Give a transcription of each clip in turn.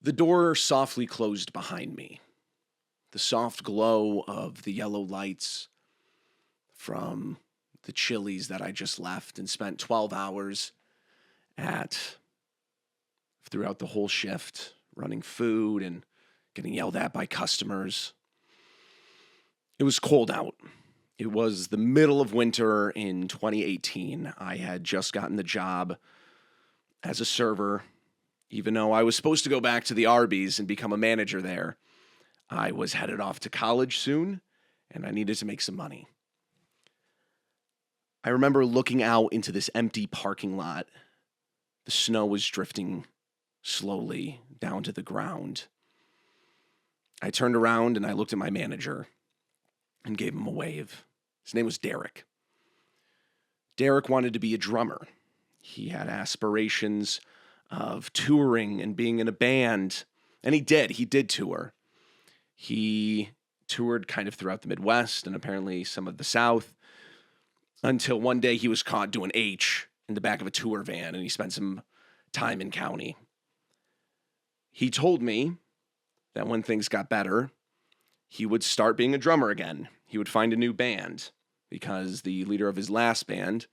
The door softly closed behind me. The soft glow of the yellow lights from the Chili's that I just left and spent 12 hours at throughout the whole shift, running food and getting yelled at by customers. It was cold out. It was the middle of winter in 2018. I had just gotten the job as a server. Even though I was supposed to go back to the Arby's and become a manager there, I was headed off to college soon, and I needed to make some money. I remember looking out into this empty parking lot. The snow was drifting slowly down to the ground. I turned around and I looked at my manager and gave him a wave. His name was Derek. Derek wanted to be a drummer. He had aspirations of touring and being in a band, and he did tour. He toured kind of throughout the Midwest and apparently some of the South until one day he was caught doing H in the back of a tour van, and he spent some time in county. He told me that when things got better, he would start being a drummer again. He would find a new band because the leader of his last band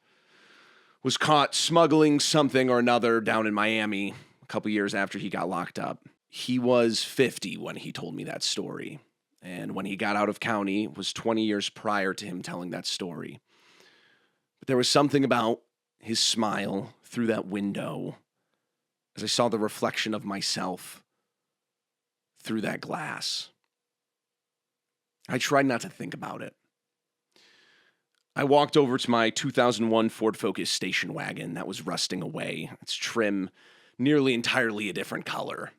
was caught smuggling something or another down in Miami a couple years after he got locked up. He was 50 when he told me that story. And when he got out of county, it was 20 years prior to him telling that story. But there was something about his smile through that window as I saw the reflection of myself through that glass. I tried not to think about it. I walked over to my 2001 Ford Focus station wagon that was rusting away, its trim nearly entirely a different color.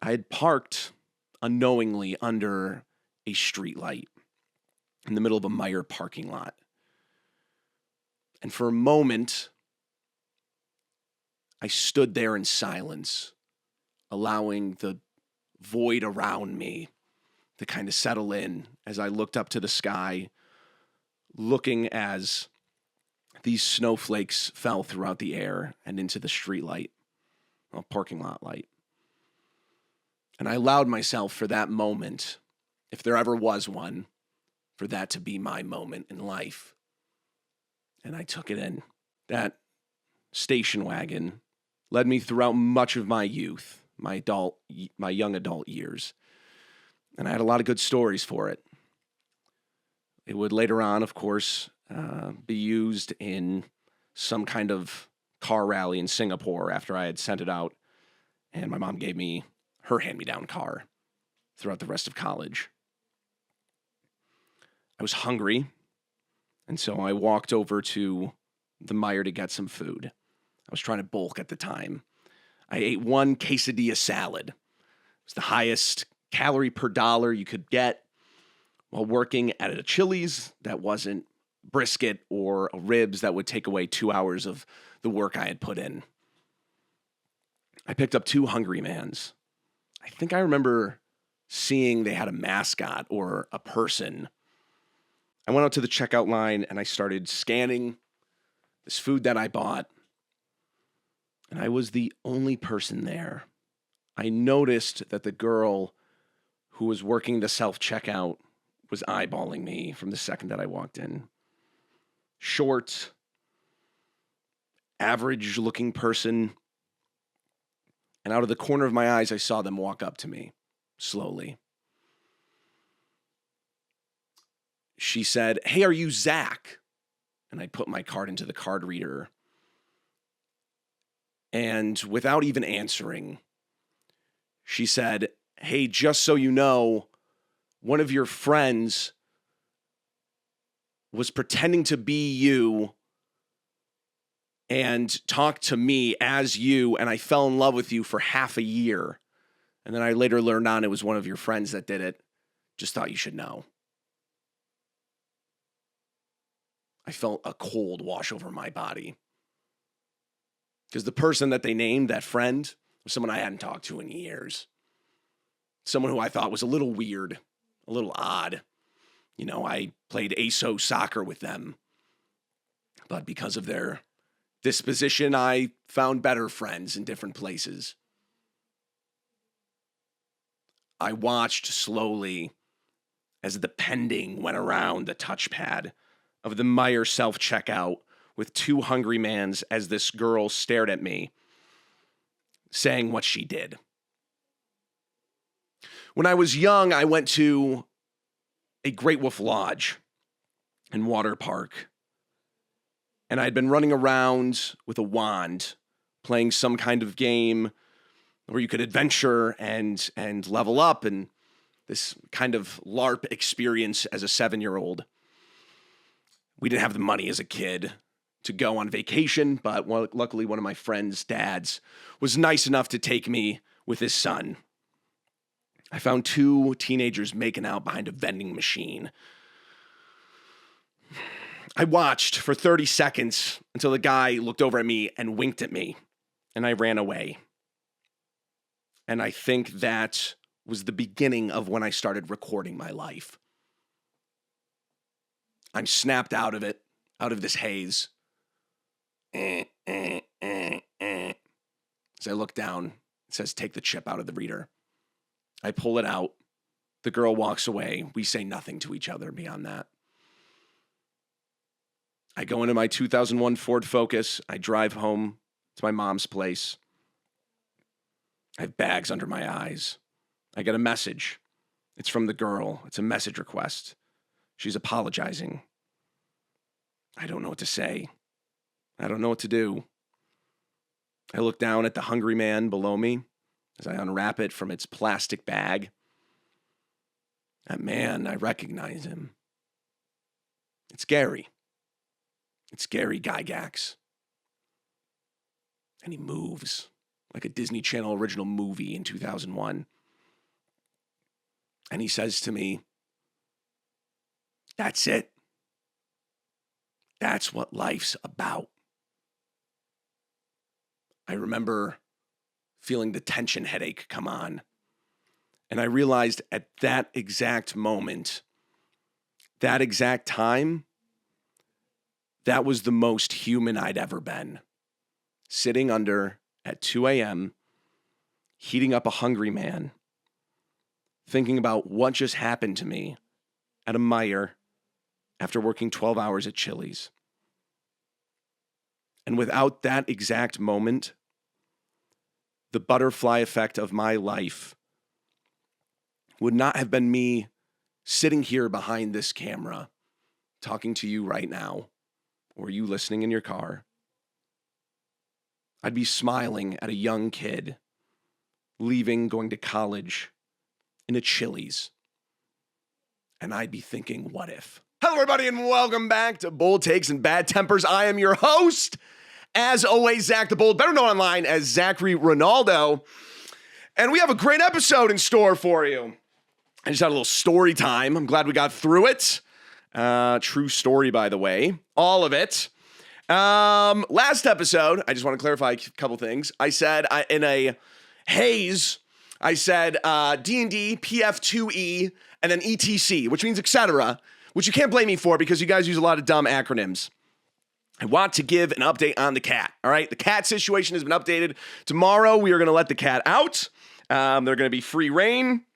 I had parked unknowingly under a streetlight in the middle of a Meijer parking lot. And for a moment, I stood there in silence, allowing the void around me to kind of settle in as I looked up to the sky, looking as these snowflakes fell throughout the air and into the streetlight, parking lot light. And I allowed myself for that moment, if there ever was one, for that to be my moment in life. And I took it in. That station wagon led me throughout much of my youth, my young adult years. And I had a lot of good stories for it. It would later on, of course, be used in some kind of car rally in Singapore after I had sent it out. And my mom gave me her hand-me-down car throughout the rest of college. I was hungry, and so I walked over to the Meijer to get some food. I was trying to bulk at the time. I ate one quesadilla salad. It was the highest calorie per dollar you could get while working at a Chili's that wasn't brisket or ribs that would take away 2 hours of the work I had put in. I picked up 2 Hungry Mans. I think I remember seeing they had a mascot or a person. I went out to the checkout line and I started scanning this food that I bought. And I was the only person there. I noticed that the girl who was working the self-checkout was eyeballing me from the second that I walked in. Short, average-looking person. And out of the corner of my eyes, I saw them walk up to me, slowly. She said, "Hey, are you Zach?" And I put my card into the card reader. And without even answering, she said, "Hey, just so you know, one of your friends was pretending to be you and talked to me as you, and I fell in love with you for half a year. And then I later learned on it was one of your friends that did it. Just thought you should know." I felt a cold wash over my body. Because the person that they named, that friend, was someone I hadn't talked to in years. Someone who I thought was a little weird, a little odd. You know, I played ASO soccer with them. But because of their disposition, I found better friends in different places. I watched slowly as the pending went around the touchpad of the Meijer self-checkout with two hungry mans as this girl stared at me, saying what she did. When I was young, I went to a Great Wolf Lodge and water park, and I'd been running around with a wand, playing some kind of game where you could adventure and level up, and this kind of LARP experience as a 7-year-old. We didn't have the money as a kid to go on vacation, but luckily one of my friend's dads was nice enough to take me with his son. I found two teenagers making out behind a vending machine. I watched for 30 seconds until the guy looked over at me and winked at me, and I ran away. And I think that was the beginning of when I started recording my life. I'm snapped out of it, out of this haze. As I look down, it says, "Take the chip out of the reader." I pull it out. The girl walks away. We say nothing to each other beyond that. I go into my 2001 Ford Focus. I drive home to my mom's place. I have bags under my eyes. I get a message. It's from the girl. It's a message request. She's apologizing. I don't know what to say. I don't know what to do. I look down at the hungry man below me as I unwrap it from its plastic bag. That man, I recognize him. It's Gary. It's Gary Gygax. And he moves like a Disney Channel original movie in 2001. And he says to me, "That's it. That's what life's about." I remember feeling the tension headache come on. And I realized at that exact moment, that exact time, that was the most human I'd ever been. Sitting under at 2 a.m., heating up a hungry man, thinking about what just happened to me at a Meijer after working 12 hours at Chili's. And without that exact moment, the butterfly effect of my life would not have been me sitting here behind this camera, talking to you right now, or you listening in your car. I'd be smiling at a young kid leaving, going to college in a Chili's. And I'd be thinking, what if? Hello, everybody, and welcome back to Bold Takes and Bad Tempers. I am your host, as always, Zach the Bold, better known online as Zachary Ronaldo. And we have a great episode in store for you. I just had a little story time. I'm glad we got through it. True story, by the way. All of it. Last episode, I just want to clarify a couple things. I said in a haze, I said D&D, PF2E, and then ETC, which means etc., which you can't blame me for because you guys use a lot of dumb acronyms. I want to give an update on the cat, all right? The cat situation has been updated. Tomorrow, we are going to let the cat out. They're going to be free reign.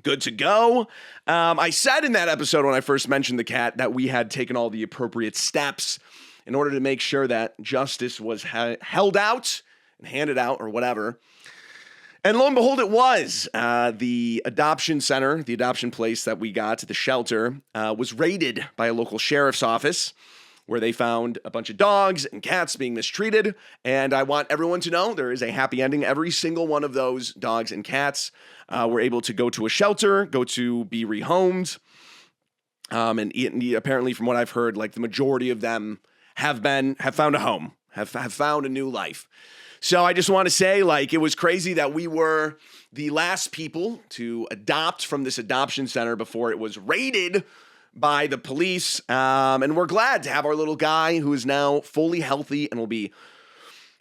Good to go. I said in that episode when I first mentioned the cat that we had taken all the appropriate steps in order to make sure that justice was held out and handed out or whatever. And lo and behold, it was. The adoption center, the adoption place that we got, the shelter, was raided by a local sheriff's office where they found a bunch of dogs and cats being mistreated. And I want everyone to know there is a happy ending. Every single one of those dogs and cats were able to go to a shelter, go to be rehomed. And apparently, from what I've heard, like the majority of them have found a home, have found a new life. So I just want to say, like, it was crazy that we were the last people to adopt from this adoption center before it was raided by the police. And we're glad to have our little guy who is now fully healthy and will be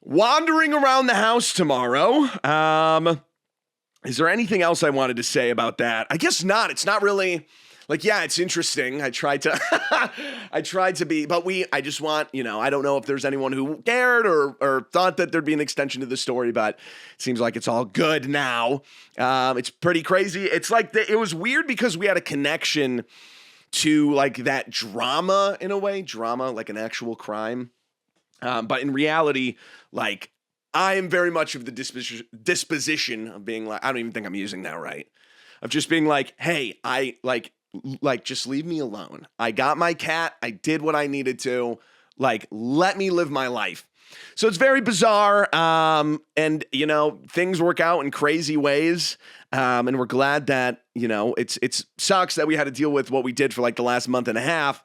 wandering around the house tomorrow. Is there anything else I wanted to say about that? I guess not. It's not really Like, yeah, it's interesting. I tried to be, but I just want, I don't know if there's anyone who cared or thought that there'd be an extension to the story, but it seems like it's all good now. It's pretty crazy. It's like, it was weird because we had a connection to like that drama in a way, like an actual crime. But in reality, like, I am very much of the disposition of being like, I don't even think I'm using that right. Of just being like, hey, I like just leave me alone. I got my cat. I did what I needed to. Like, let me live my life. So it's very bizarre. And things work out in crazy ways. And we're glad that, it's sucks that we had to deal with what we did for like the last month and a half.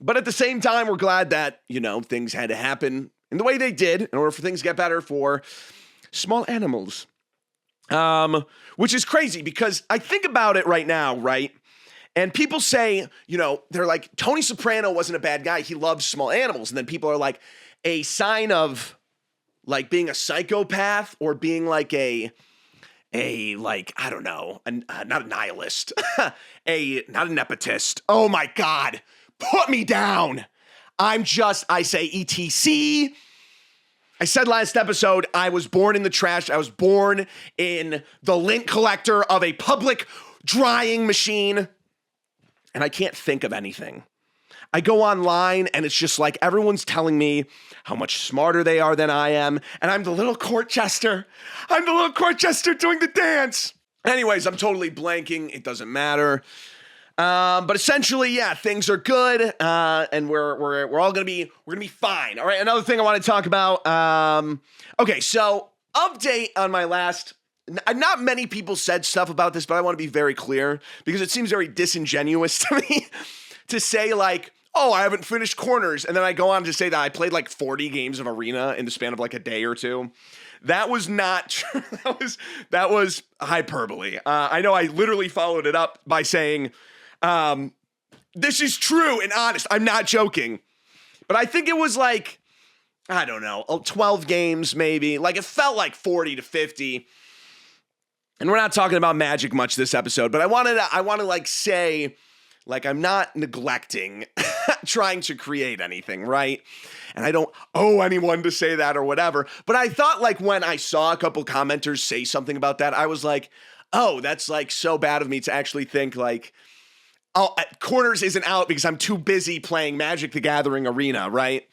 But at the same time, we're glad that, things had to happen in the way they did in order for things to get better for small animals. Which is crazy because I think about it right now, right? And people say, they're like, Tony Soprano wasn't a bad guy. He loved small animals. And then people are like, a sign of like being a psychopath or being like I don't know, not a nihilist, not a nepotist. Oh my God, put me down. I say ETC. I said last episode, I was born in the trash. I was born in the lint collector of a public drying machine. And I can't think of anything. I go online and it's just like everyone's telling me how much smarter they are than I am. And I'm the little court jester. I'm the little court jester doing the dance. Anyways, I'm totally blanking. It doesn't matter. But essentially, yeah, things are good, and we're all gonna be fine. All right. Another thing I want to talk about. Okay, so update on my last. Not many people said stuff about this, but I want to be very clear because it seems very disingenuous to me to say like, oh, I haven't finished Corners, and then I go on to say that I played like 40 games of Arena in the span of like a day or two. That was not true. That was hyperbole. I know I literally followed it up by saying. This is true and honest. I'm not joking. But I think it was like, I don't know, 12 games maybe. Like it felt like 40 to 50. And we're not talking about Magic much this episode, but I want to like say, like I'm not neglecting trying to create anything, right? And I don't owe anyone to say that or whatever. But I thought like when I saw a couple commenters say something about that, I was like, oh, that's like so bad of me to actually think like, oh, Corners isn't out because I'm too busy playing Magic the Gathering Arena, right?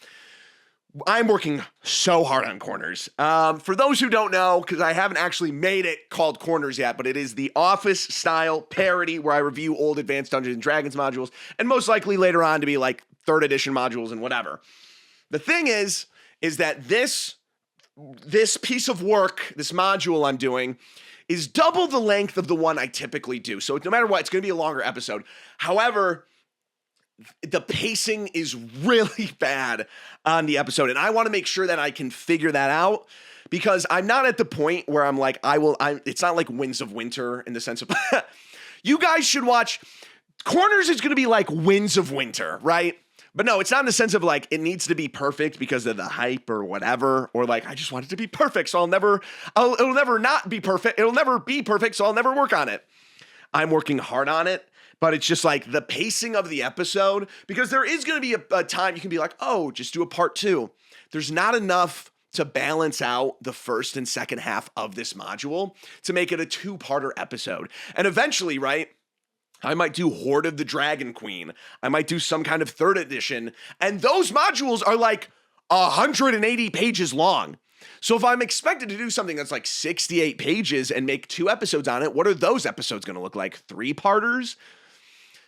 I'm working so hard on Corners. For those who don't know, because I haven't actually made it called Corners yet, but it is the office-style parody where I review old Advanced Dungeons & Dragons modules, and most likely later on to be like 3rd edition modules and whatever. The thing is that this piece of work, this module I'm doing, is double the length of the one I typically do. So no matter what, it's going to be a longer episode. However, the pacing is really bad on the episode. And I want to make sure that I can figure that out because I'm not at the point where I'm like, it's not like Winds of Winter in the sense of, you guys should watch, Corners is going to be like Winds of Winter, right? But no, it's not in the sense of like, it needs to be perfect because of the hype or whatever, or like, I just want it to be perfect, so it'll never not be perfect. It'll never be perfect, so I'll never work on it. I'm working hard on it, but it's just like the pacing of the episode, because there is going to be a time you can be like, oh, just do a part 2. There's not enough to balance out the first and second half of this module to make it a 2-parter episode. And eventually, right, I might do Horde of the Dragon Queen. I might do some kind of 3rd edition. And those modules are like 180 pages long. So if I'm expected to do something that's like 68 pages and make 2 episodes on it, what are those episodes going to look like? 3-parters?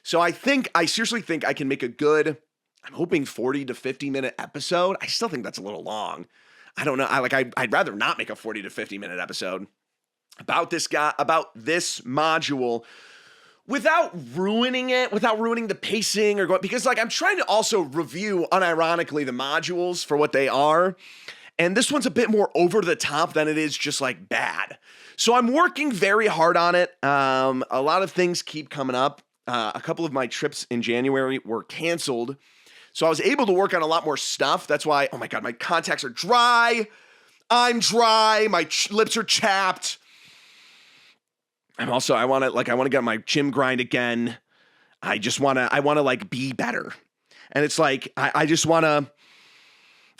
So I seriously think I can make a good, I'm hoping 40 to 50 minute episode. I still think that's a little long. I don't know. I'd rather not make a 40 to 50 minute episode about this module without ruining the pacing because like I'm trying to also review unironically the modules for what they are. And this one's a bit more over the top than it is just like bad. So I'm working very hard on it. A lot of things keep coming up. A couple of my trips in January were canceled. So I was able to work on a lot more stuff. That's why, oh my God, my contacts are dry. I'm dry. My lips are chapped. I want to get my gym grind again. I want to like be better. And it's like, I just want to,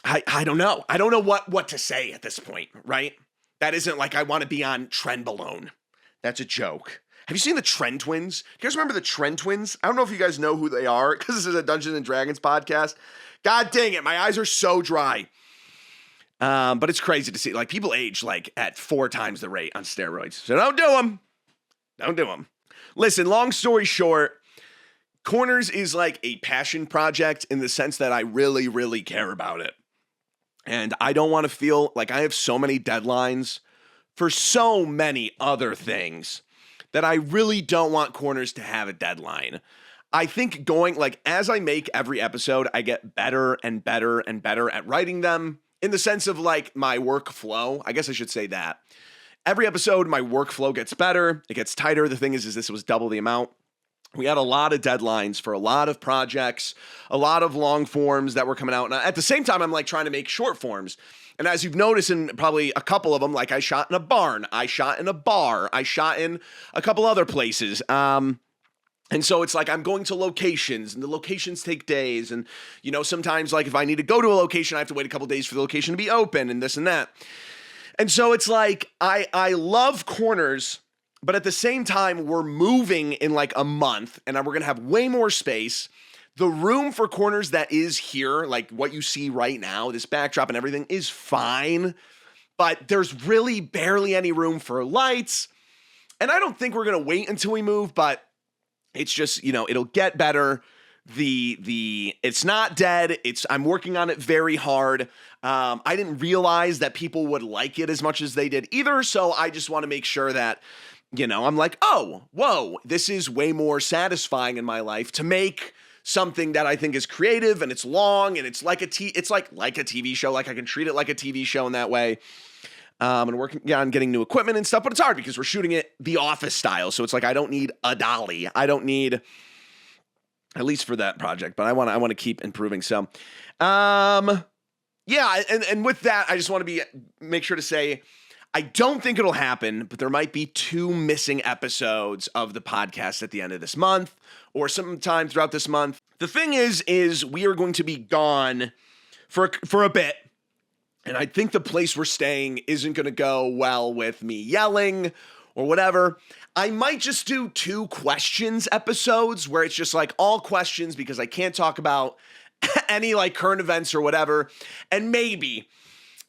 I don't know. I don't know what to say at this point, right? That isn't like I want to be on Trenbolone. That's a joke. Have you seen the Trend Twins? Do you guys remember the Trend Twins? I don't know if you guys know who they are because this is a Dungeons and Dragons podcast. God dang it, my eyes are so dry. But it's crazy to see, like, people age like at 4 times the rate on steroids. So don't do them. Don't do them. Listen, long story short, Corners is like a passion project in the sense that I really, really care about it. And I don't want to feel like I have so many deadlines for so many other things that I really don't want Corners to have a deadline. I think going, like, as I make every episode, I get better and better and better at writing them in the sense of, like, my workflow. I guess I should say that. Every episode, my workflow gets better. It gets tighter. The thing is this was double the amount. We had a lot of deadlines for a lot of projects, a lot of long forms that were coming out. And at the same time, I'm, like, trying to make short forms. And as you've noticed in probably a couple of them, like, I shot in a barn, I shot in a bar, I shot in a couple other places. And so it's like I'm going to locations, and the locations take days. And, you know, sometimes, like, if I need to go to a location, I have to wait a couple days for the location to be open and this and that. And so it's like I love Corners, but at the same time, we're moving in like a month, and we're going to have way more space. The room for Corners that is here, like what you see right now, this backdrop and everything is fine, but there's really barely any room for lights. And I don't think we're going to wait until we move, but it's just, you know, it'll get better. It's not dead. I'm working on it very hard. I didn't realize that people would like it as much as they did either. So I just want to make sure that, you know, I'm like, oh, whoa, this is way more satisfying in my life to make something that I think is creative, and it's long, and it's like a TV show. Like, I can treat it like a TV show in that way. And working on getting new equipment and stuff, but it's hard because we're shooting it the Office style. So it's like, I don't need a dolly. I don't need, at least for that project, but I want to keep improving. So, yeah. And with that, I just want to make sure to say, I don't think it'll happen, but there might be 2 missing episodes of the podcast at the end of this month or sometime throughout this month. The thing is we are going to be gone for a bit. And I think the place we're staying isn't going to go well with me yelling or whatever. I might just do 2 questions episodes where it's just like all questions because I can't talk about any like current events or whatever. And maybe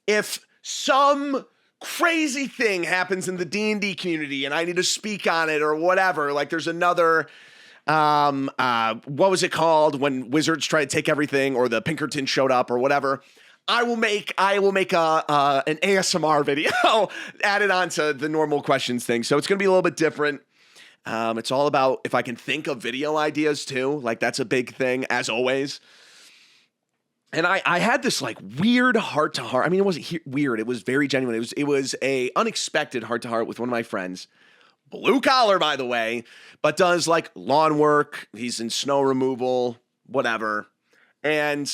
if some crazy thing happens in the D&D community and I need to speak on it or whatever, like there's another, what was it called when wizards tried to take everything, or the Pinkerton showed up or whatever, I will make an ASMR video added on to the normal questions thing. So it's going to be a little bit different. It's all about if I can think of video ideas too. Like, that's a big thing, as always. And I had this like weird heart to heart. I mean, it wasn't weird. It was very genuine. It was a unexpected heart to heart with one of my friends, blue collar, by the way, but does like lawn work. He's in snow removal, whatever. And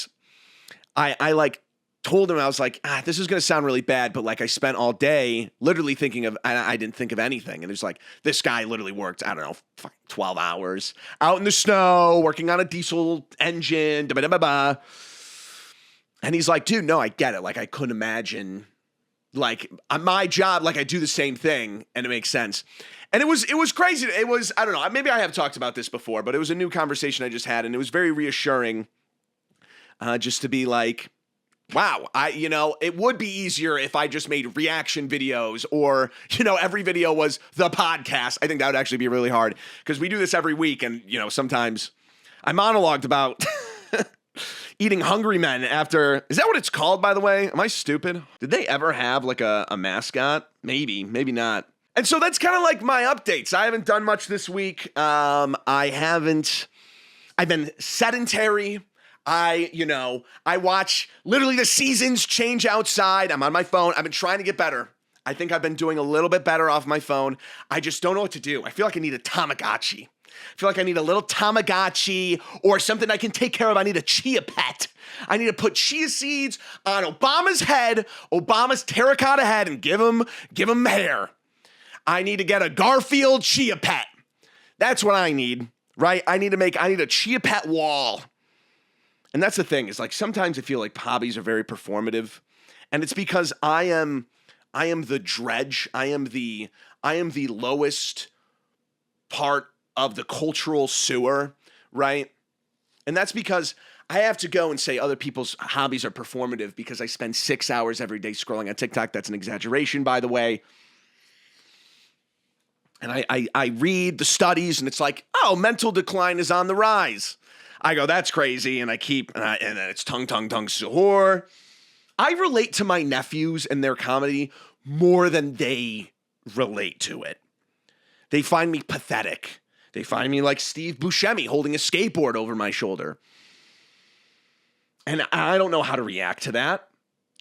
I like told him, I was like, this is going to sound really bad, but like I spent all day literally thinking of, I didn't think of anything. And it was like, this guy literally worked, I don't know, 12 hours out in the snow, working on a diesel engine, and he's like, dude, no, I get it. Like, I couldn't imagine, like, my job, like, I do the same thing, and it makes sense. And it was crazy. It was, I don't know, maybe I have talked about this before, but it was a new conversation I just had, and it was very reassuring just to be like, wow, it would be easier if I just made reaction videos, or, every video was the podcast. I think that would actually be really hard because we do this every week. And, sometimes I monologued about eating Hungry Men after, is that what it's called, by the way? Am I stupid? Did they ever have like a mascot? Maybe not. And so that's kind of like my updates. I haven't done much this week. I've been sedentary. I watch literally the seasons change outside. I'm on my phone. I've been trying to get better. I think I've been doing a little bit better off my phone. I just don't know what to do. I feel like I need a Tamagotchi. I feel like I need a little Tamagotchi or something I can take care of. I need a chia pet. I need to put chia seeds on Obama's head, Obama's terracotta head, and give him hair. I need to get a Garfield chia pet. That's what I need. right? I need a chia pet wall. And that's the thing, is like sometimes I feel like hobbies are very performative. And it's because I am the dredge. I am the lowest part of the cultural sewer, right? And that's because I have to go and say other people's hobbies are performative because I spend 6 hours every day scrolling on TikTok. That's an exaggeration, by the way. And I read the studies, and it's like, oh, mental decline is on the rise. I go, that's crazy, and and then it's tung suhor. I relate to my nephews and their comedy more than they relate to it. They find me pathetic. They find me like Steve Buscemi holding a skateboard over my shoulder. And I don't know how to react to that.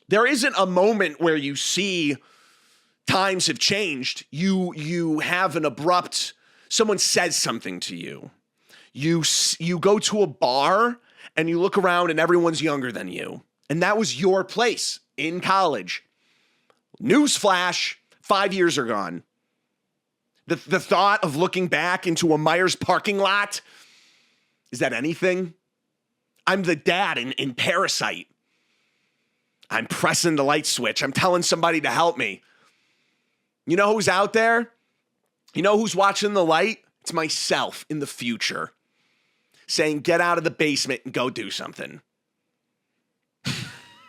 There isn't a moment where you see times have changed. You have an abrupt, someone says something to you. You go to a bar and you look around and everyone's younger than you. And that was your place in college. Newsflash, 5 years are gone. The thought of looking back into a Myers parking lot, is that anything? I'm the dad in Parasite. I'm pressing the light switch. I'm telling somebody to help me. You know who's out there? You know who's watching the light? It's myself in the future saying, get out of the basement and go do something.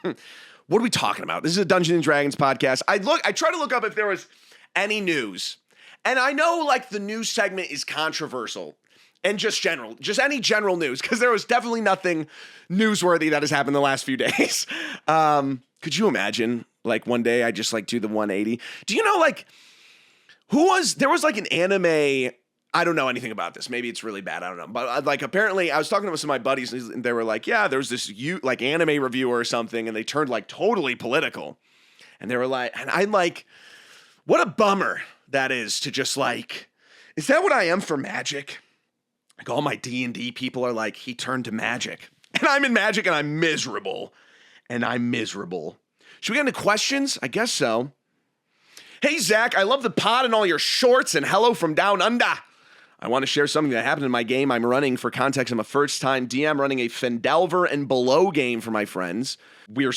What are we talking about? This is a Dungeons and Dragons podcast. I try to look up if there was any news. And I know like the news segment is controversial and just any general news, because there was definitely nothing newsworthy that has happened the last few days. Could you imagine like one day I just like do the 180? Do you know like there was like an anime, I don't know anything about this. Maybe it's really bad. I don't know. But like apparently I was talking to some of my buddies and they were like, yeah, there's this like anime reviewer or something, and they turned like totally political. And they were like, and I'm like, what a bummer that is to just like, is that what I am for Magic? Like all my D&D people are like, he turned to Magic. And I'm in Magic and I'm miserable. Should we get into questions? I guess so. Hey, Zach, I love the pod and all your shorts, and hello from down under. I want to share something that happened in my game I'm running. For context, I'm a first-time DM running a Fendelver and below game for my friends. We are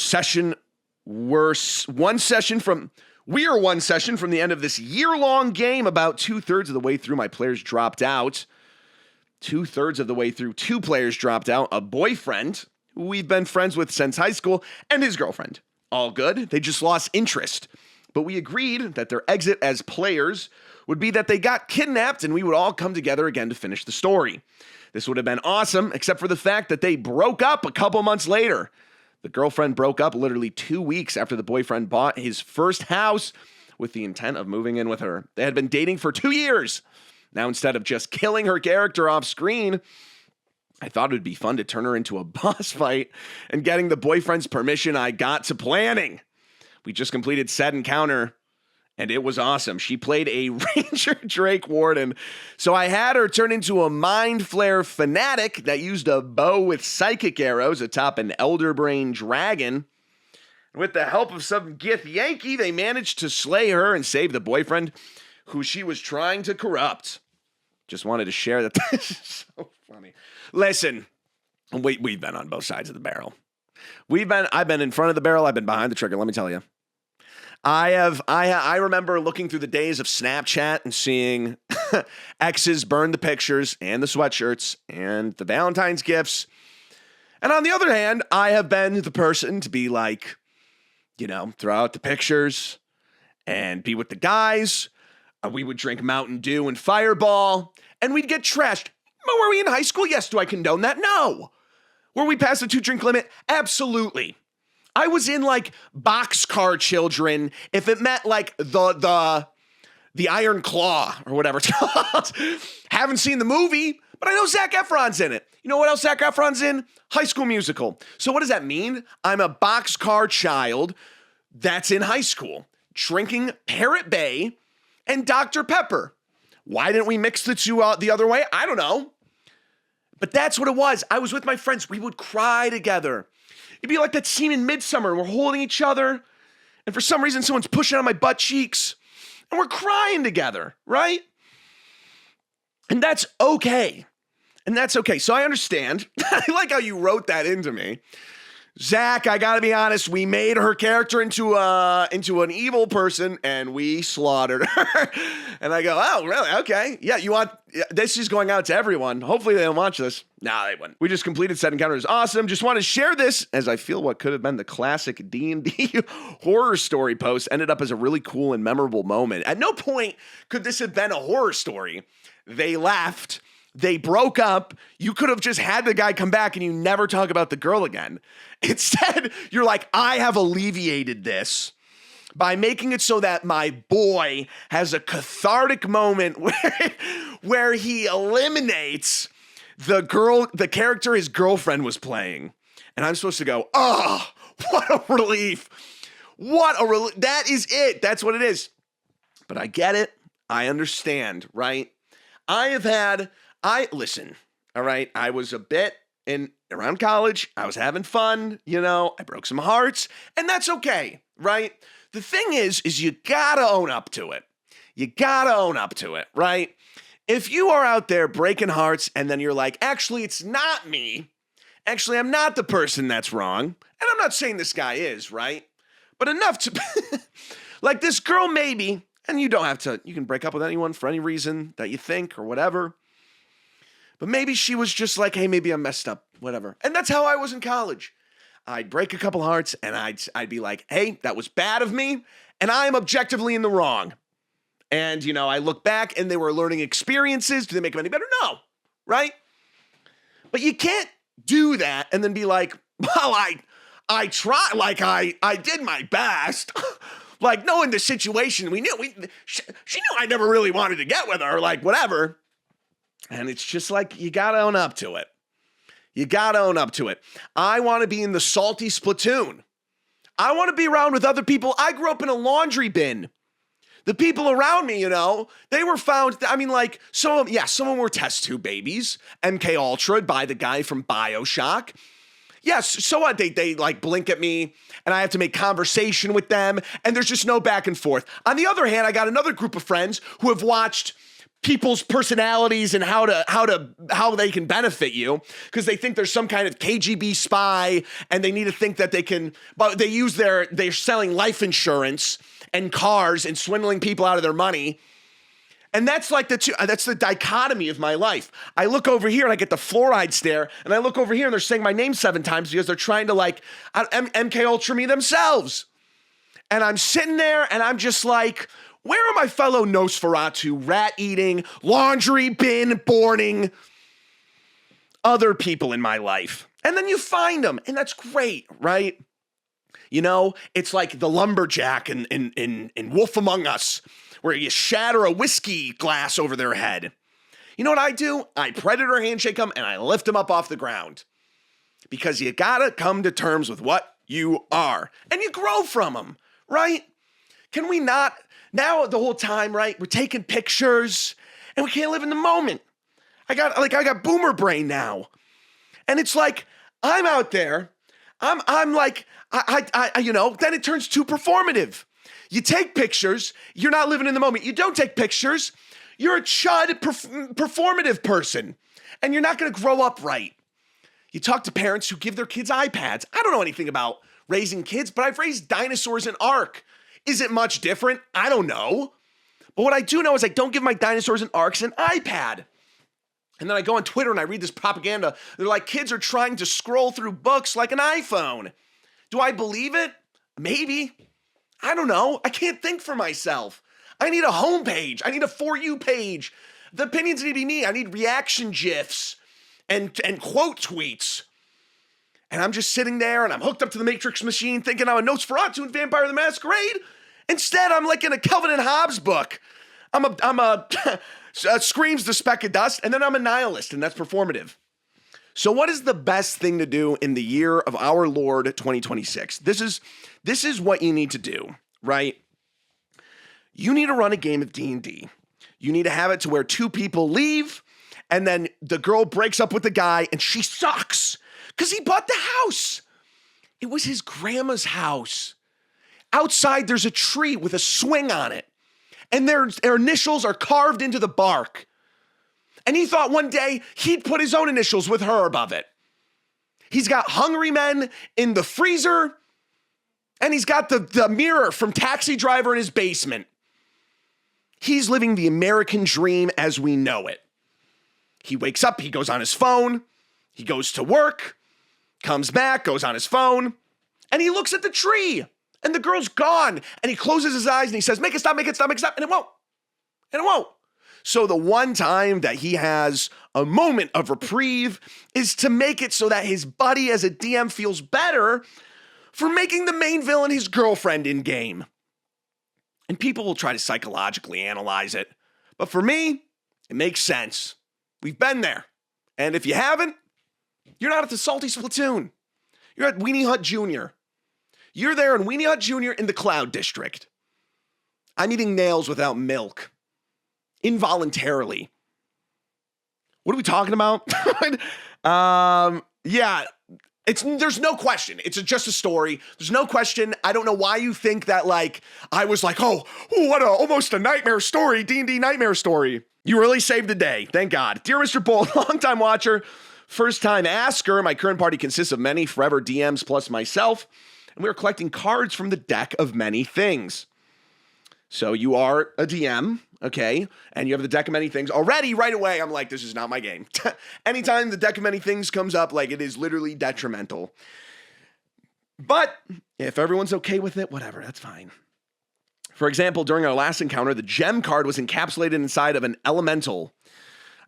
one session from the end of this year-long game. About 2/3 of the way through, my players dropped out. 2/3 of the way through, 2 players dropped out. A boyfriend who we've been friends with since high school and his girlfriend. All good. They just lost interest. But we agreed that their exit as players would be that they got kidnapped and we would all come together again to finish the story. This would have been awesome, except for the fact that they broke up a couple months later. The girlfriend broke up literally 2 weeks after the boyfriend bought his first house with the intent of moving in with her. They had been dating for 2 years. Now, instead of just killing her character off screen, I thought it would be fun to turn her into a boss fight, and getting the boyfriend's permission, I got to planning. We just completed said encounter, and it was awesome. She played a Ranger Drake Warden, so I had her turn into a Mind Flare fanatic that used a bow with psychic arrows atop an Elder Brain dragon. With the help of some Gith Yankee, they managed to slay her and save the boyfriend who she was trying to corrupt. Just wanted to share that. This is so funny. Listen, we've been on both sides of the barrel. I've been in front of the barrel. I've been behind the trigger. Let me tell you. I remember looking through the days of Snapchat and seeing exes burn the pictures and the sweatshirts and the Valentine's gifts. And on the other hand, I have been the person to be like, throw out the pictures and be with the guys. We would drink Mountain Dew and Fireball, and we'd get trashed. Were we in high school? Yes. Do I condone that? No. Were we past the 2-drink limit? Absolutely. I was in like Boxcar Children if it meant like the Iron Claw or whatever it's called. Haven't seen the movie, but I know Zac Efron's in it. You know what else Zac Efron's in? High School Musical. So what does that mean? I'm a boxcar child that's in high school, drinking Parrot Bay and Dr. Pepper. Why didn't we mix the two out the other way? I don't know. But that's what it was. I was with my friends. We would cry together. It'd be like that scene in Midsummer. We're holding each other, and for some reason, someone's pushing on my butt cheeks, and we're crying together, right? And that's okay. And that's okay. So I understand. I like how you wrote that into me. Zach, I gotta be honest, we made her character into an evil person and we slaughtered her. And I go, oh, really? Okay. Yeah, this is going out to everyone. Hopefully they don't watch this. Nah, they wouldn't. We just completed set encounters. Awesome. Just want to share this as I feel what could have been the classic D&D horror story post ended up as a really cool and memorable moment. At no point could this have been a horror story. They left. They broke up. You could have just had the guy come back and you never talk about the girl again. Instead, you're like, I have alleviated this by making it so that my boy has a cathartic moment where he eliminates the character his girlfriend was playing. And I'm supposed to go, oh, what a relief. What a relief. That is it. That's what it is. But I get it. I understand, right? Listen, all right, I was a bit around college. I was having fun, I broke some hearts, and that's okay, right? The thing is you gotta own up to it. You gotta own up to it, right? If you are out there breaking hearts and then you're like, actually, it's not me. Actually, I'm not the person that's wrong. And I'm not saying this guy is, right? But enough to, like this girl maybe, and you can break up with anyone for any reason that you think or whatever. But maybe she was just like, hey, maybe I'm messed up, whatever. And that's how I was in college. I'd break a couple hearts and I'd be like, hey, that was bad of me. And I'm objectively in the wrong. And, I look back and they were learning experiences. Do they make them any better? No, right? But you can't do that and then be like, well, I tried, like I did my best. Like knowing the situation, she knew I never really wanted to get with her, like whatever. And it's just like, you got to own up to it. You got to own up to it. I want to be in the salty splatoon. I want to be around with other people. I grew up in a laundry bin. The people around me, they were found, some of them were test tube babies, MK Ultra by the guy from BioShock. Yes, so what? They like blink at me and I have to make conversation with them and there's just no back and forth. On the other hand, I got another group of friends who have watched people's personalities and how they can benefit you because they think there's some kind of KGB spy and they need to think that but they're selling life insurance and cars and swindling people out of their money. And that's like that's the dichotomy of my life. I look over here and I get the fluoride stare and I look over here and they're saying my name 7 times because they're trying to MK Ultra me themselves. And I'm sitting there and I'm just like, where are my fellow Nosferatu, rat-eating, laundry bin boarding other people in my life? And then you find them, and that's great, right? It's like the lumberjack in Wolf Among Us, where you shatter a whiskey glass over their head. You know what I do? I predator handshake them, and I lift them up off the ground. Because you gotta come to terms with what you are. And you grow from them, right? Can we not... Now, the whole time, right, we're taking pictures and we can't live in the moment. I got boomer brain now. And it's like, I'm out there. I'm like, then it turns too performative. You take pictures. You're not living in the moment. You don't take pictures. You're a chud performative person and you're not going to grow up right. You talk to parents who give their kids iPads. I don't know anything about raising kids, but I've raised dinosaurs in Ark. Is it much different? I don't know. But what I do know is I don't give my dinosaurs and arcs an iPad. And then I go on Twitter and I read this propaganda. They're like, kids are trying to scroll through books like an iPhone. Do I believe it? Maybe. I don't know. I can't think for myself. I need a homepage. I need a For You page. The opinions need to be me. I need reaction GIFs and quote tweets. And I'm just sitting there and I'm hooked up to the Matrix machine thinking I'm a Nosferatu and Vampire the Masquerade. Instead, I'm like in a Calvin and Hobbes book. I'm a Screams the Speck of Dust, and then I'm a nihilist, and that's performative. So what is the best thing to do in the year of our Lord 2026? This is what you need to do, right? You need to run a game of D&D. You need to have it to where 2 people leave, and then the girl breaks up with the guy, and she sucks because he bought the house. It was his grandma's house. Outside, there's a tree with a swing on it, and their initials are carved into the bark. And he thought one day he'd put his own initials with her above it. He's got Hungry Men in the freezer, and he's got the mirror from Taxi Driver in his basement. He's living the American dream as we know it. He wakes up, he goes on his phone, he goes to work, comes back, goes on his phone, and he looks at the tree, and the girl's gone, and he closes his eyes, and he says, make it stop, make it stop, make it stop, and it won't. And it won't. So the one time that he has a moment of reprieve is to make it so that his buddy as a DM feels better for making the main villain his girlfriend in game. And people will try to psychologically analyze it. But for me, it makes sense. We've been there. And if you haven't, you're not at the Salty Splatoon. You're at Weenie Hut Jr. You're there in Weenie Hut Jr. in the Cloud District. I'm eating nails without milk. Involuntarily. What are we talking about? Yeah. There's no question. It's just a story. There's no question. I don't know why you think that, like, I was like, oh, what almost a nightmare story, D&D nightmare story. You really saved the day. Thank God. Dear Mr. Bold, longtime watcher, first time asker. My current party consists of many forever DMs plus myself, and we are collecting cards from the deck of many things. So you are a DM, okay, and you have the deck of many things. Already, right away, I'm like, this is not my game. Anytime the deck of many things comes up, like, it is literally detrimental. But if everyone's okay with it, whatever, that's fine. For example, during our last encounter, the gem card was encapsulated inside of an elemental.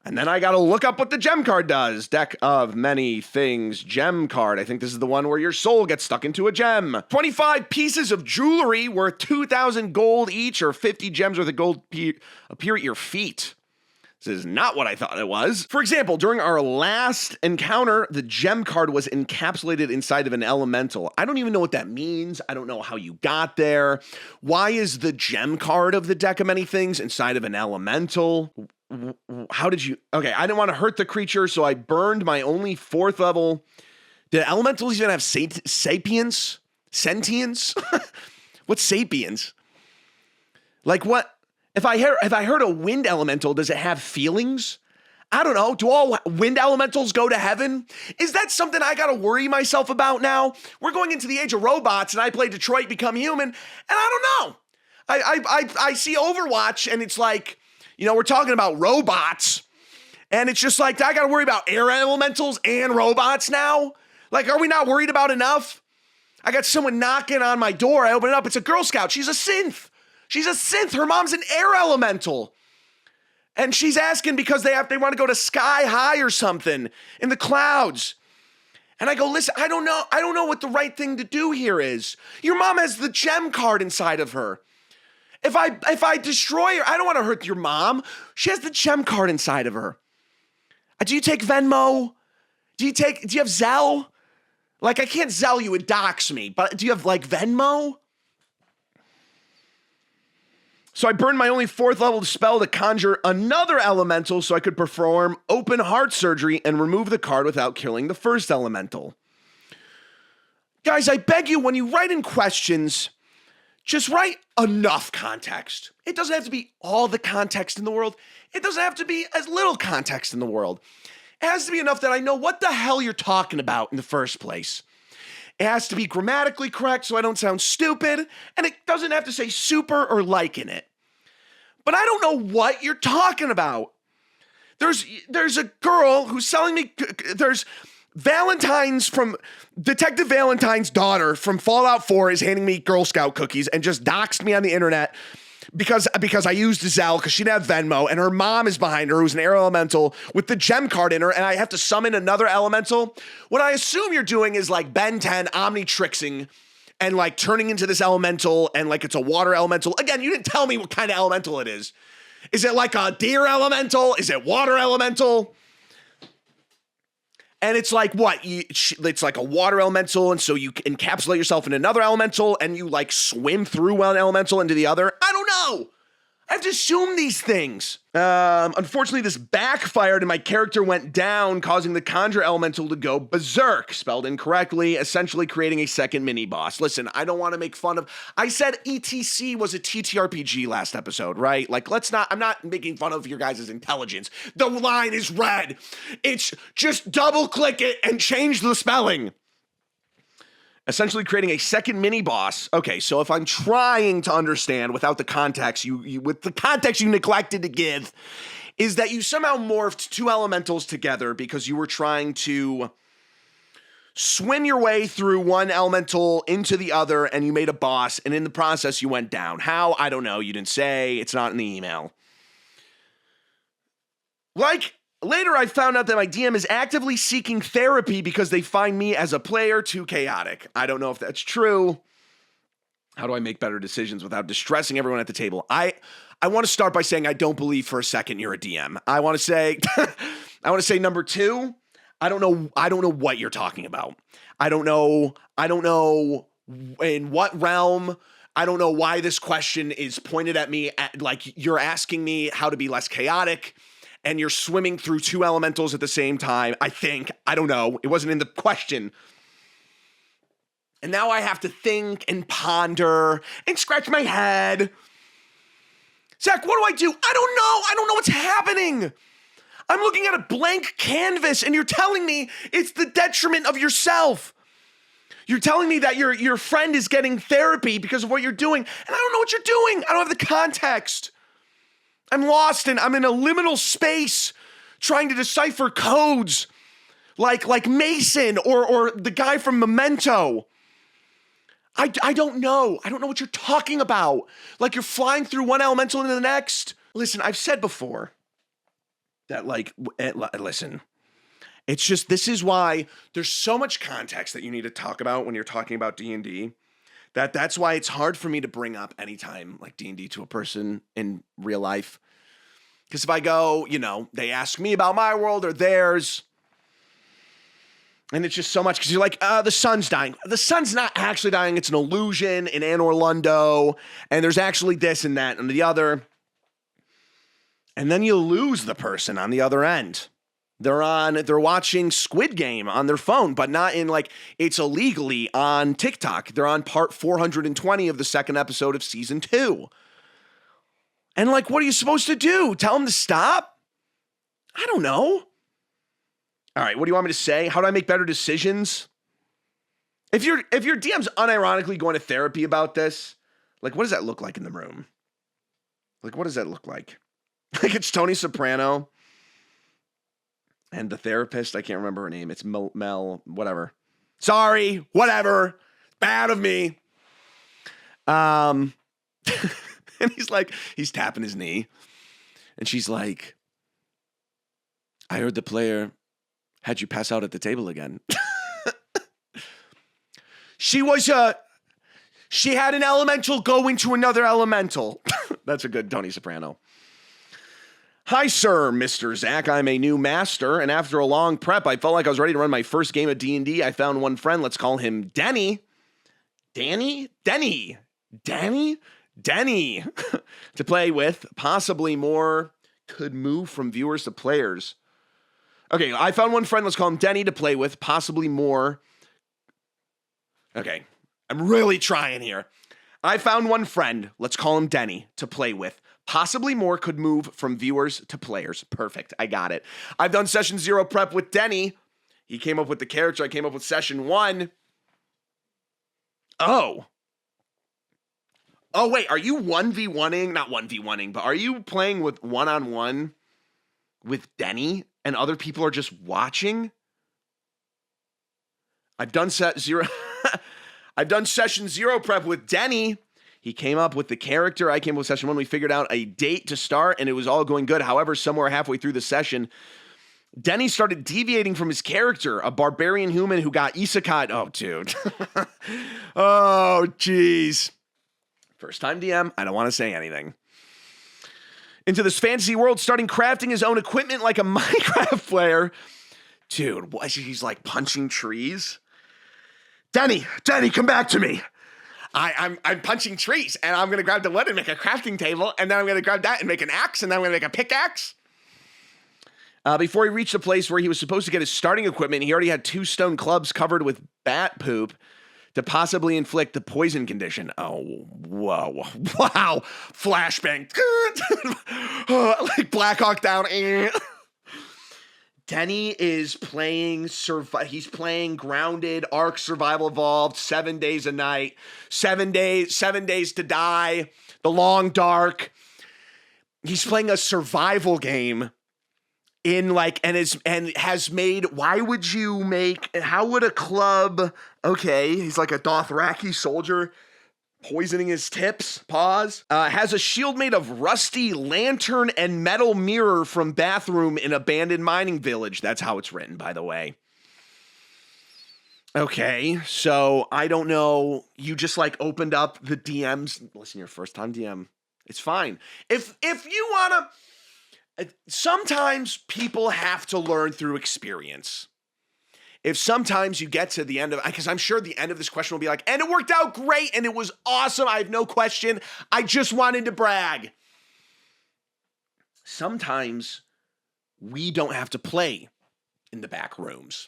And then I got to look up what the gem card does. Deck of many things, gem card. I think this is the one where your soul gets stuck into a gem. 25 pieces of jewelry worth 2,000 gold each, or 50 gems worth of gold appear at your feet. This is not what I thought it was. For example, during our last encounter, the gem card was encapsulated inside of an elemental. I don't even know what that means. I don't know how you got there. Why is the gem card of the deck of many things inside of an elemental? How did you... Okay, I didn't want to hurt the creature, so I burned my only 4th level. Did elementals even have sapience? Sentience? What's sapience? Like what? If I heard a wind elemental, does it have feelings? I don't know. Do all wind elementals go to heaven? Is that something I gotta worry myself about now? We're going into the age of robots, and I play Detroit Become Human, and I don't know. I see Overwatch, and it's like... You know, we're talking about robots, and it's just like, I got to worry about air elementals and robots now? Like, are we not worried about enough? I got someone knocking on my door. I open it up. It's a Girl Scout. She's a synth. She's a synth. Her mom's an air elemental. And she's asking because they want to go to sky high or something in the clouds. And I go, listen, I don't know what the right thing to do here is. Your mom has the gem card inside of her. If I destroy her, I don't want to hurt your mom. She has the gem card inside of her. Do you take Venmo? Do you have Zelle? Like, I can't Zelle you, it docks me, but do you have, like, Venmo? So I burned my only 4th level spell to conjure another elemental so I could perform open heart surgery and remove the card without killing the first elemental. Guys, I beg you, when you write in questions... Just write enough context. It doesn't have to be all the context in the world. It doesn't have to be as little context in the world. It has to be enough that I know what the hell you're talking about in the first place. It has to be grammatically correct so I don't sound stupid, and it doesn't have to say super or like in it. But I don't know what you're talking about. There's a girl who's selling me... There's... Detective Valentine's daughter from Fallout 4 is handing me Girl Scout cookies and just doxed me on the internet because I used Zelle because she didn't have Venmo, and her mom is behind her who's an air elemental with the gem card in her, and I have to summon another elemental. What I assume you're doing is like Ben 10 omnitrixing and like turning into this elemental, and like it's a water elemental. Again, you didn't tell me what kind of elemental it is. Is it like a deer elemental? Is it water elemental? And it's like, what? It's like a water elemental, and so you encapsulate yourself in another elemental, and you, like, swim through one elemental into the other? I don't know. I have to assume these things. Unfortunately, this backfired and my character went down, causing the Conjure Elemental to go berserk, spelled incorrectly, essentially creating a second mini-boss. Listen, I don't want to make fun of... I said ETC was a TTRPG last episode, right? Like, I'm not making fun of your guys' intelligence. The line is red. It's just double-click it and change the spelling. Essentially creating a second mini-boss. Okay, so if I'm trying to understand without the context, with the context you neglected to give, is that you somehow morphed two elementals together because you were trying to swim your way through one elemental into the other, and you made a boss, and in the process you went down. How? I don't know. You didn't say. It's not in the email. Later, I found out that my DM is actively seeking therapy because they find me as a player too chaotic. I don't know if that's true. How do I make better decisions without distressing everyone at the table? I want to start by saying I don't believe for a second you're a DM. I want to say number two, I don't know what you're talking about. I don't know in what realm. I don't know why this question is pointed at me like you're asking me how to be less chaotic. And you're swimming through two elementals at the same time, I think. I don't know. It wasn't in the question. And now I have to think and ponder and scratch my head. Zach, what do? I don't know. I don't know what's happening. I'm looking at a blank canvas and you're telling me it's the detriment of yourself. You're telling me that your friend is getting therapy because of what you're doing. And I don't know what you're doing. I don't have the context. I'm lost and I'm in a liminal space trying to decipher codes like Mason or the guy from Memento. I don't know. I don't know what you're talking about. Like you're flying through one elemental into the next. Listen, I've said before that listen, it's just, this is why there's so much context that you need to talk about when you're talking about D&D. That's why it's hard for me to bring up anytime like D&D to a person in real life. Because if I go, they ask me about my world or theirs, and it's just so much, because you're like, the sun's dying. The sun's not actually dying. It's an illusion in Anor Londo, and there's actually this and that and the other. And then you lose the person on the other end. They're watching Squid Game on their phone, but not in it's illegally on TikTok. They're on part 420 of the second episode of season 2. And what are you supposed to do? Tell them to stop? I don't know. All right, what do you want me to say? How do I make better decisions? If your DM's unironically going to therapy about this, what does that look like in the room? What does that look like? It's Tony Soprano. And the therapist, I can't remember her name. It's Mel, whatever. Sorry, whatever. Bad of me. And he's tapping his knee. And she's like, I heard the player had you pass out at the table again. She had an elemental go into another elemental. That's a good Tony Soprano. Hi, sir, Mr. Zach. I'm a new master, and after a long prep, I felt like I was ready to run my first game of D&D. I found one friend. Let's call him Denny. Denny to play with. Possibly more could move from viewers to players. Okay, I found one friend. Let's call him Denny to play with. Possibly more. Okay, I'm really trying here. I found one friend. Let's call him Denny to play with. Possibly more could move from viewers to players. Perfect. I got it. I've done session 0 prep with Denny. He came up with the character. I came up with session 1. Oh, wait. Are you 1v1ing? Not 1v1ing, but are you playing with one-on-one with Denny and other people are just watching? I've done I've done session 0 prep with Denny. He came up with the character. I came up with session 1. We figured out a date to start, and it was all going good. However, somewhere halfway through the session, Denny started deviating from his character, a barbarian human who got isekai. Oh, dude. Oh, jeez. First time DM. I don't want to say anything. Into this fantasy world, starting crafting his own equipment like a Minecraft player. Dude, what? He's punching trees? Denny, come back to me. I'm punching trees, and I'm going to grab the wood and make a crafting table, and then I'm going to grab that and make an axe, and then I'm going to make a pickaxe. Before he reached the place where he was supposed to get his starting equipment, he already had 2 stone clubs covered with bat poop to possibly inflict the poison condition. Oh, whoa. Wow. Flashbang. Like Black Hawk Down. Denny is playing, he's playing Grounded, Ark Survival Evolved, 7 Days a Night, 7 Days to Die, The Long Dark. He's playing a survival game in like, and has made, how would a club, okay, he's like a Dothraki soldier, poisoning his paws, has a shield made of rusty lantern and metal mirror from bathroom in abandoned mining village. That's how it's written, by the way. Okay, so I don't know. You just like opened up the DMs. Listen, your first time DM. It's fine. If you want to, sometimes people have to learn through experience. If sometimes you get to the end of, because I'm sure the end of this question will be like, and it worked out great, and it was awesome, I have no question, I just wanted to brag. Sometimes we don't have to play in the back rooms.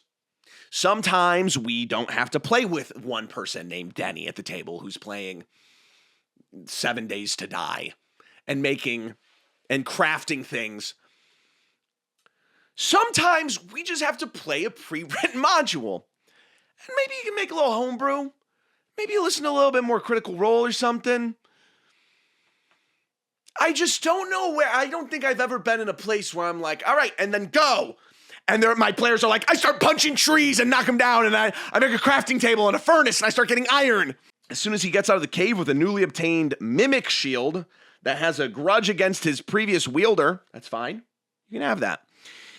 Sometimes we don't have to play with one person named Denny at the table who's playing 7 Days to Die and making and crafting things. Sometimes we just have to play a pre-written module. And maybe you can make a little homebrew. Maybe you listen to a little bit more Critical Role or something. I just don't know where, I don't think I've ever been in a place where I'm like, all right, and then go. And my players are like, I start punching trees and knock them down, and I make a crafting table and a furnace, and I start getting iron. As soon as he gets out of the cave with a newly obtained mimic shield that has a grudge against his previous wielder, that's fine. You can have that.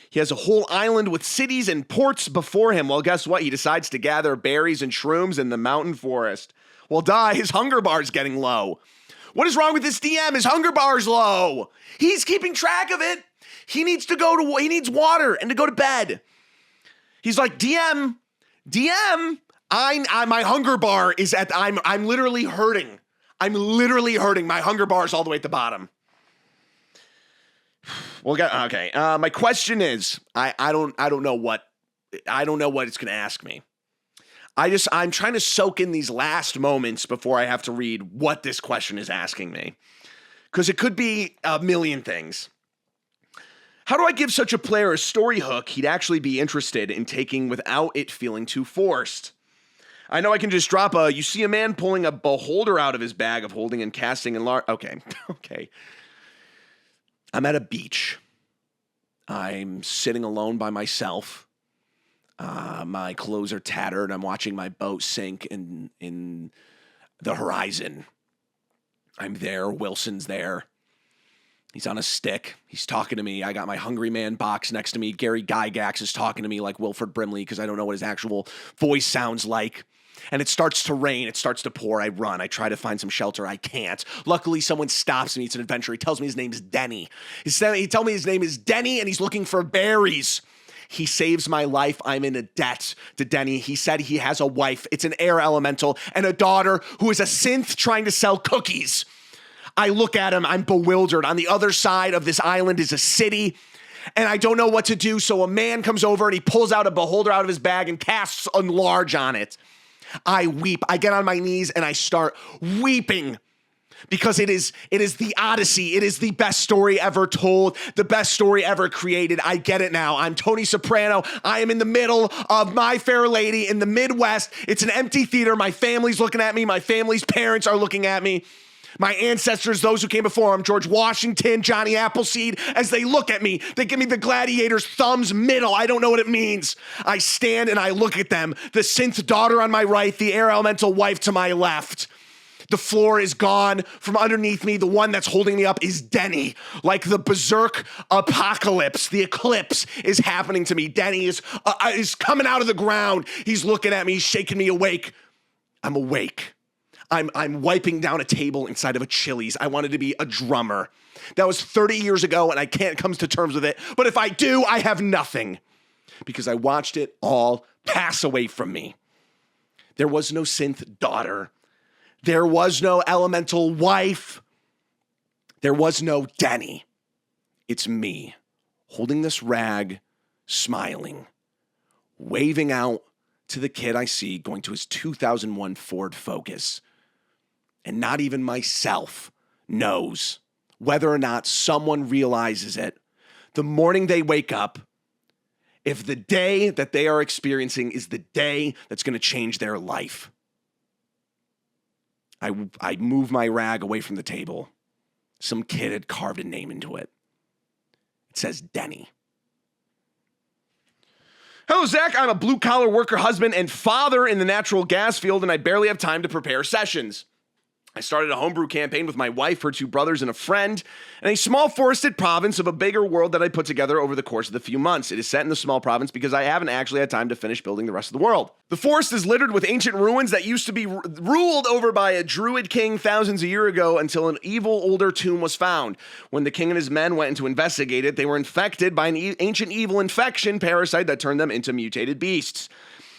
He has a whole island with cities and ports before him. Well, guess what? He decides to gather berries and shrooms in the mountain forest. Well, his hunger bar's getting low. What is wrong with this DM? His hunger bar's low. He's keeping track of it. He needs water and to go to bed. He's like, DM, my hunger bar is I'm literally hurting. I'm literally hurting. My hunger bar's all the way at the bottom. Well, okay. My question is, I don't know what it's going to ask me. I'm trying to soak in these last moments before I have to read what this question is asking me. Because it could be a million things. How do I give such a player a story hook he'd actually be interested in taking without it feeling too forced? I know I can just drop you see a man pulling a beholder out of his bag of holding and casting and okay. I'm at a beach. I'm sitting alone by myself. My clothes are tattered. I'm watching my boat sink in the horizon. I'm there. Wilson's there. He's on a stick. He's talking to me. I got my Hungry Man box next to me. Gary Gygax is talking to me like Wilford Brimley because I don't know what his actual voice sounds like. And it starts to rain. It starts to pour. I run. I try to find some shelter. I can't. Luckily, someone stops me. It's an adventure. He tells me his name is Denny. He told me his name is Denny, and he's looking for berries. He saves my life. I'm in a debt to Denny. He said he has a wife. It's an air elemental and a daughter who is a synth trying to sell cookies. I look at him. I'm bewildered. On the other side of this island is a city, and I don't know what to do. So a man comes over, and he pulls out a beholder out of his bag and casts enlarge on it. I weep. I get on my knees, and I start weeping because it is the Odyssey. It is the best story ever told, the best story ever created. I get it now. I'm Tony Soprano. I am in the middle of My Fair Lady in the Midwest. It's an empty theater. My family's looking at me. My family's parents are looking at me. My ancestors, those who came before him, George Washington, Johnny Appleseed, as they look at me, they give me the gladiator's thumbs middle. I don't know what it means. I stand and I look at them. The synth daughter on my right, the air elemental wife to my left. The floor is gone from underneath me. The one that's holding me up is Denny. Like the berserk apocalypse, the eclipse is happening to me. Denny is coming out of the ground. He's looking at me, he's shaking me awake. I'm awake. I'm wiping down a table inside of a Chili's. I wanted to be a drummer. That was 30 years ago, and I can't come to terms with it. But if I do, I have nothing because I watched it all pass away from me. There was no synth daughter. There was no elemental wife. There was no Denny. It's me, holding this rag, smiling, waving out to the kid I see going to his 2001 Ford Focus. And not even myself knows whether or not someone realizes it the morning they wake up, if the day that they are experiencing is the day that's going to change their life. I move my rag away from the table. Some kid had carved a name into it. It says Denny. Hello, Zach. I'm a blue-collar worker, husband, and father in the natural gas field, and I barely have time to prepare sessions. I started a homebrew campaign with my wife, her two brothers, and a friend in a small forested province of a bigger world that I put together over the course of the few months. It is set in the small province because I haven't actually had time to finish building the rest of the world. The forest is littered with ancient ruins that used to be ruled over by a druid king thousands of years ago until an evil older tomb was found. When the king and his men went in to investigate it, they were infected by an ancient evil infection parasite that turned them into mutated beasts.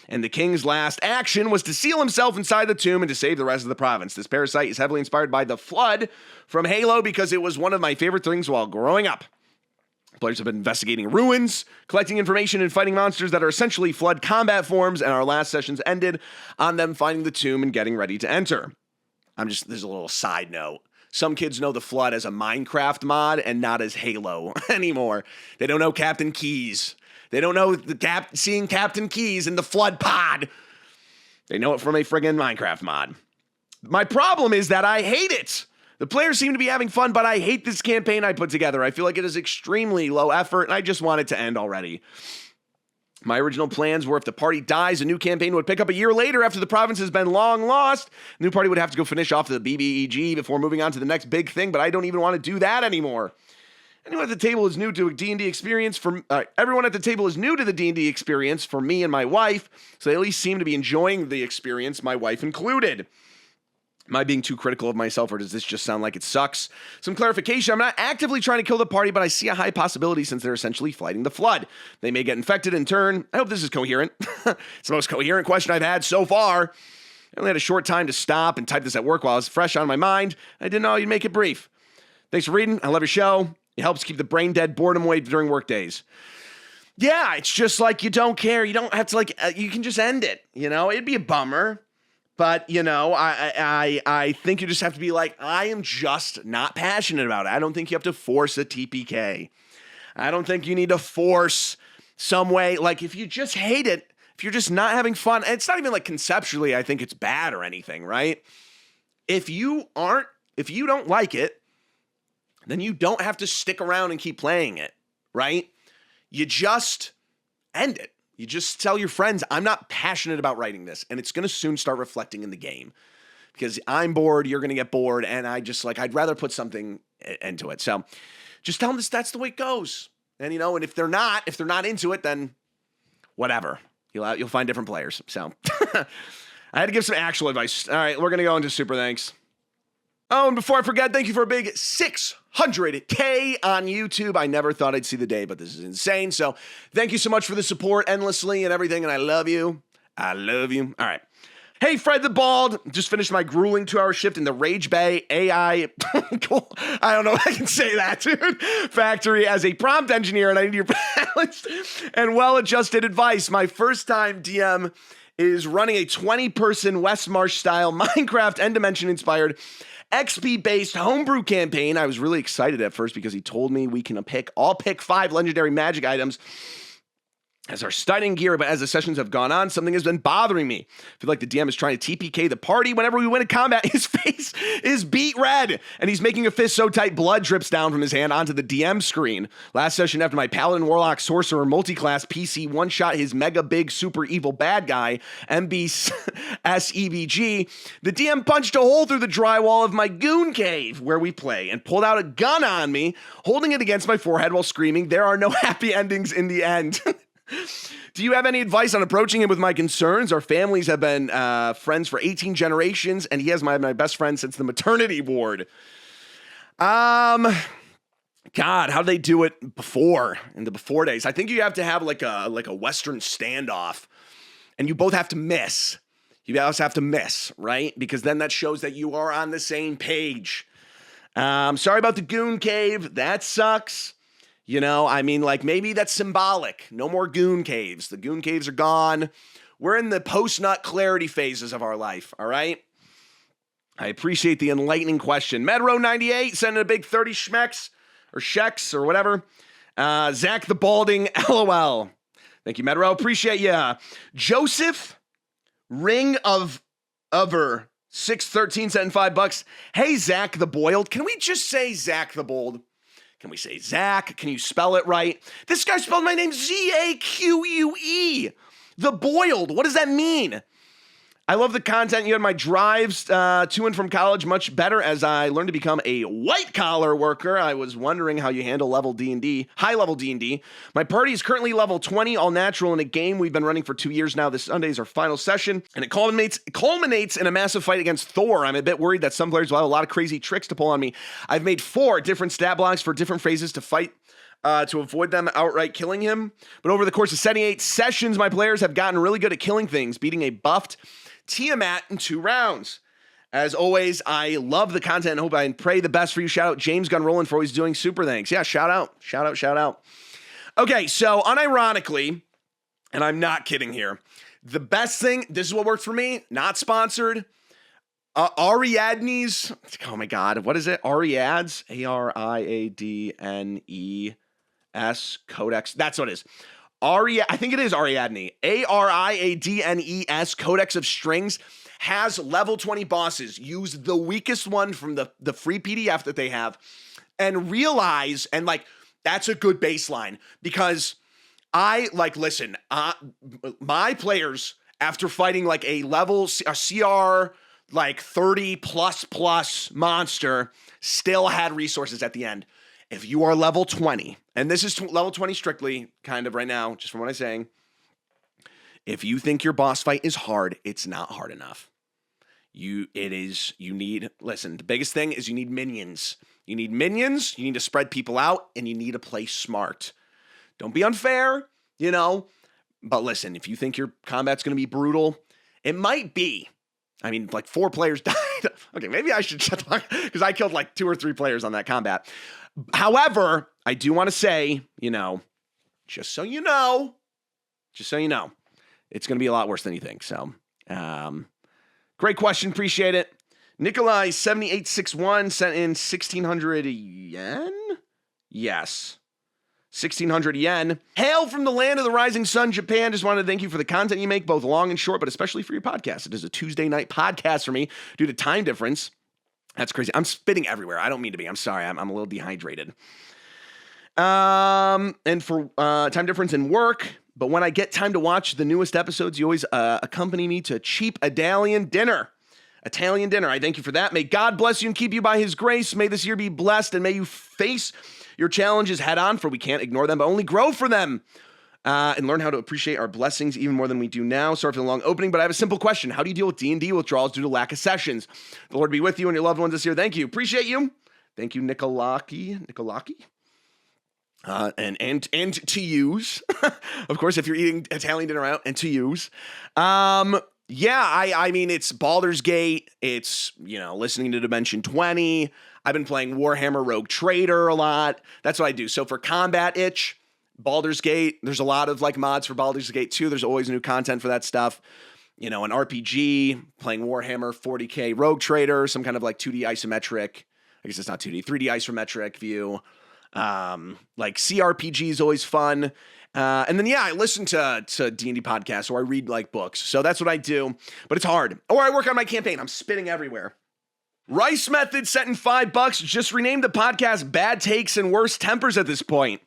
And the king's last action was to seal himself inside the tomb and to save the rest of the province. This parasite is heavily inspired by the flood from Halo because it was one of my favorite things while growing up. Players have been investigating ruins, collecting information, and fighting monsters that are essentially flood combat forms, and our last sessions ended on them finding the tomb and getting ready to enter. There's a little side note. Some kids know the flood as a Minecraft mod and not as Halo anymore. They don't know Captain Keys. They don't know seeing Captain Keys in the flood pod. They know it from a friggin' Minecraft mod. My problem is that I hate it. The players seem to be having fun, but I hate this campaign I put together. I feel like it is extremely low effort, and I just want it to end already. My original plans were if the party dies, a new campaign would pick up a year later after the province has been long lost. The new party would have to go finish off the BBEG before moving on to the next big thing, but I don't even want to do that anymore. Everyone at the table is new to a D&D experience. Everyone at the table is new to the D&D experience for me and my wife, so they at least seem to be enjoying the experience, my wife included. Am I being too critical of myself, or does this just sound like it sucks? Some clarification. I'm not actively trying to kill the party, but I see a high possibility since they're essentially fighting the flood. They may get infected in turn. I hope this is coherent. It's the most coherent question I've had so far. I only had a short time to stop and type this at work while it was fresh on my mind. I didn't know you'd make it brief. Thanks for reading. I love your show. It helps keep the brain dead boredom away during work days. Yeah, it's just like you don't care. You don't have to you can just end it. You know, it'd be a bummer. But, you know, I think you just have to be like, I am just not passionate about it. I don't think you have to force a TPK. I don't think you need to force some way. Like, if you just hate it, if you're just not having fun, and it's not even like conceptually I think it's bad or anything, right? If you don't like it, then you don't have to stick around and keep playing it, right? You just end it. You just tell your friends, I'm not passionate about writing this, and it's going to soon start reflecting in the game because I'm bored, you're going to get bored, and I'd rather put something into it. So just tell them that's the way it goes. And, you know, and if they're not into it, then whatever. You'll find different players. So I had to give some actual advice. All right, we're going to go into super thanks. Oh, and before I forget, thank you for a big 600K on YouTube. I never thought I'd see the day, but this is insane. So thank you so much for the support endlessly and everything, and I love you. I love you. All right. Hey, Fred the Bald. Just finished my grueling 2-hour shift in the Rage Bay AI, cool. I don't know if I can say that, dude, factory as a prompt engineer, and I need your balanced and well-adjusted advice. My first-time DM is running a 20-person West Marsh-style Minecraft End Dimension-inspired XP-based homebrew campaign. I was really excited at first because he told me we can pick 5 legendary magic items as our starting gear, but as the sessions have gone on, something has been bothering me. I feel like the DM is trying to TPK the party. Whenever we win a combat, his face is beet red, and he's making a fist so tight blood drips down from his hand onto the DM screen. Last session, after my Paladin, Warlock, Sorcerer, multi-class PC one-shot his mega big super evil bad guy, MBSEBG, the DM punched a hole through the drywall of my goon cave where we play and pulled out a gun on me, holding it against my forehead while screaming, "There are no happy endings in the end." Do you have any advice on approaching him with my concerns? Our families have been friends for 18 generations, and he has my best friend since the maternity ward. God, how did they do it before, in the before days? I think you have to have like a Western standoff, and you both have to miss. You also have to miss, right? Because then that shows that you are on the same page. Sorry about the Goon Cave. That sucks. You know, I mean, like, maybe that's symbolic. No more Goon Caves. The Goon Caves are gone. We're in the post-nut clarity phases of our life, all right? I appreciate the enlightening question. Medro98 sending a big 30 schmecks or sheks or whatever. Zach the Balding, LOL. Thank you, Medro. Appreciate ya. Joseph Ring of Over 613 sent $5. Hey, Zach the Boiled. Can we just say Zach the Bold? Can we say Zach? Can you spell it right? This guy spelled my name Z-A-Q-U-E. The Boiled. What does that mean? I love the content. You had my drives to and from college much better as I learned to become a white-collar worker. I was wondering how you handle level D&D, high-level D&D. My party is currently level 20, all natural in a game we've been running for 2 years now. This Sunday is our final session, and it culminates in a massive fight against Thor. I'm a bit worried that some players will have a lot of crazy tricks to pull on me. I've made 4 different stat blocks for different phases to fight to avoid them outright killing him. But over the course of 78 sessions, my players have gotten really good at killing things, beating a buffed Tiamat in 2 rounds. As always, I love the content and hope and pray the best for you. Shout out James Gunn Rowland for always doing super things. Yeah, shout out. Okay, so unironically, and I'm not kidding here, the best thing, this is what worked for me, not sponsored, Ariadne's, oh my God, what is it? Ariadne's, A-R-I-A-D-N-E-S, Codex, that's what it is. I think it is Ariadne. Ariadnes Codex of Strings has level 20 bosses. Use the weakest one from the free PDF that they have and realize, and like, that's a good baseline because listen, my players, after fighting like a CR like 30 plus monster, still had resources at the end. If you are level 20, and this is level 20 strictly, kind of right now, just from what I'm saying, if you think your boss fight is hard, it's not hard enough. Listen, the biggest thing is you need minions. You need to spread people out, and you need to play smart. Don't be unfair, but listen, if you think your combat's going to be brutal, it might be. I mean, like 4 players died. Okay, maybe I should shut the fuck because I killed like 2 or 3 players on that combat. However, I do want to say, just so you know, it's going to be a lot worse than you think. So, great question. Appreciate it. Nikolai 7861 sent in 1,600 yen. Yes. 1,600 yen. Hail from the land of the rising sun, Japan. Just wanted to thank you for the content you make, both long and short, but especially for your podcast. It is a Tuesday night podcast for me due to time difference. That's crazy. I'm spitting everywhere. I don't mean to be. I'm sorry. I'm a little dehydrated. And for time difference in work, but when I get time to watch the newest episodes, you always accompany me to cheap Italian dinner. I thank you for that. May God bless you and keep you by his grace. May this year be blessed, and may you face your challenges head on, for we can't ignore them, but only grow for them. And learn how to appreciate our blessings even more than we do now. Sorry for the long opening, but I have a simple question. How do you deal with D&D withdrawals due to lack of sessions? The Lord be with you and your loved ones this year. Thank you. Appreciate you. Thank you, Nicolaki. And to use, of course, if you're eating Italian dinner out, and to use. I mean, it's Baldur's Gate. It's, listening to Dimension 20. I've been playing Warhammer Rogue Trader a lot. That's what I do. So for combat itch, Baldur's Gate, there's a lot of like mods for Baldur's Gate 2. There's always new content for that stuff. An RPG, playing Warhammer 40K Rogue Trader, some kind of like 2D isometric, I guess it's not 2D, 3D isometric view. Like CRPG is always fun. And then, I listen to D&D podcasts, or I read like books. So that's what I do, but it's hard. Or I work on my campaign. I'm spitting everywhere. Rice Method sent in $5. Just renamed the podcast Bad Takes and Worst Tempers at this point.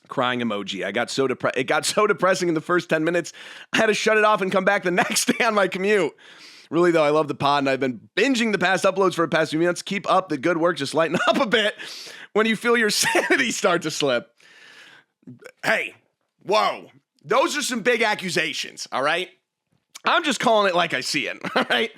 Crying emoji. It got so depressing in the first 10 minutes. I had to shut it off and come back the next day on my commute. Really, though, I love the pod, and I've been binging the past uploads for the past few minutes. Keep up the good work. Just lighten up a bit when you feel your sanity start to slip. Hey, whoa. Those are some big accusations, all right? I'm just calling it like I see it, all right?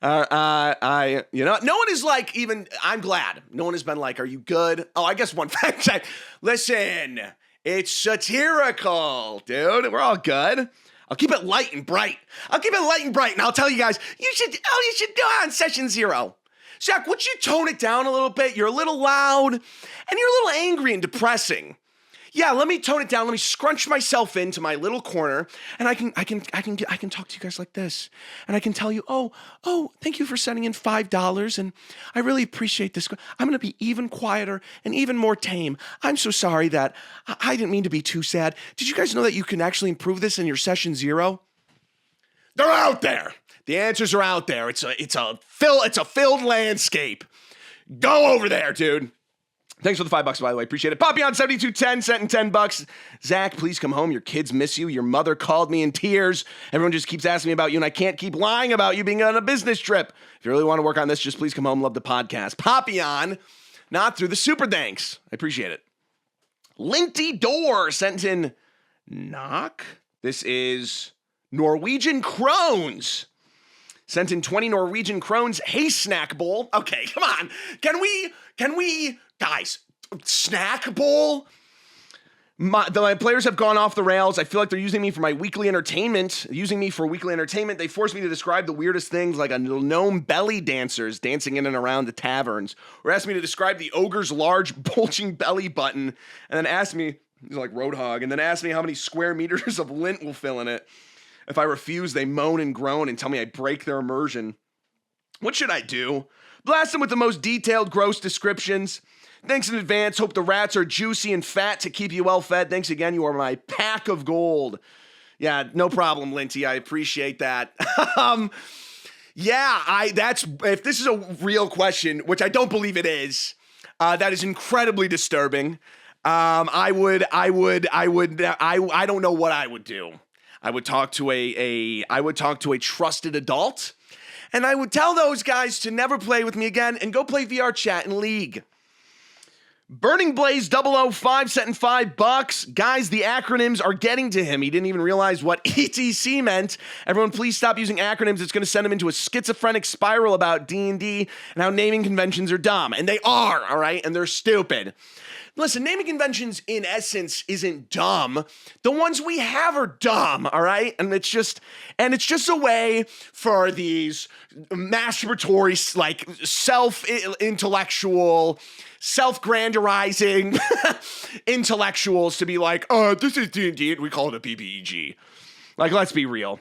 No one is like, even, I'm glad. No one has been like, are you good? Oh, I guess one fact check. Listen, it's satirical, dude. We're all good. I'll keep it light and bright. And I'll tell you guys, you should do it on session 0. Zach, would you tone it down a little bit? You're a little loud, and you're a little angry and depressing. Yeah, let me tone it down. Let me scrunch myself into my little corner, and I can talk to you guys like this, and I can tell you, oh, thank you for sending in $5, and I really appreciate this. I'm going to be even quieter and even more tame. I'm so sorry that I didn't mean to be too sad. Did you guys know that you can actually improve this in your session 0? They're out there. The answers are out there. It's a filled landscape. Go over there, dude. Thanks for the $5, by the way. Appreciate it. Papillon 7210 sent in $10. Zach, please come home. Your kids miss you. Your mother called me in tears. Everyone just keeps asking me about you, and I can't keep lying about you being on a business trip. If you really want to work on this, just please come home. Love the podcast. Papillon, not through the super thanks. I appreciate it. Linty Door sent in knock. This is Norwegian Crones. Sent in 20 Norwegian Crones. Hey, snack bowl. Okay, come on. Can we, guys, snack bowl? My players have gone off the rails. I feel like they're using me for my weekly entertainment. They force me to describe the weirdest things, like a gnome belly dancers dancing in and around the taverns, or ask me to describe the ogre's large bulging belly button, and then ask me, he's like Roadhog, and then ask me how many square meters of lint will fill in it. If I refuse, they moan and groan and tell me I break their immersion. What should I do? Blast them with the most detailed, gross descriptions. Thanks in advance. Hope the rats are juicy and fat to keep you well fed. Thanks again. You are my pack of gold. Yeah, no problem, Linty. I appreciate that. If this is a real question, which I don't believe it is, that is incredibly disturbing. I don't know what I would do. I would talk to a trusted adult, and I would tell those guys to never play with me again and go play VR chat in League. Burning Blaze 005 sent in $5. Guys, the acronyms are getting to him. He didn't even realize what ETC meant. Everyone, please stop using acronyms. It's going to send him into a schizophrenic spiral about D&D and how naming conventions are dumb. And they are, all right? And they're stupid. Listen, naming conventions in essence isn't dumb. The ones we have are dumb, all right? And it's just a way for these masturbatory, like self-intellectual, self-grandizing intellectuals to be like, this is D&D, and we call it a PPEG. Like, let's be real.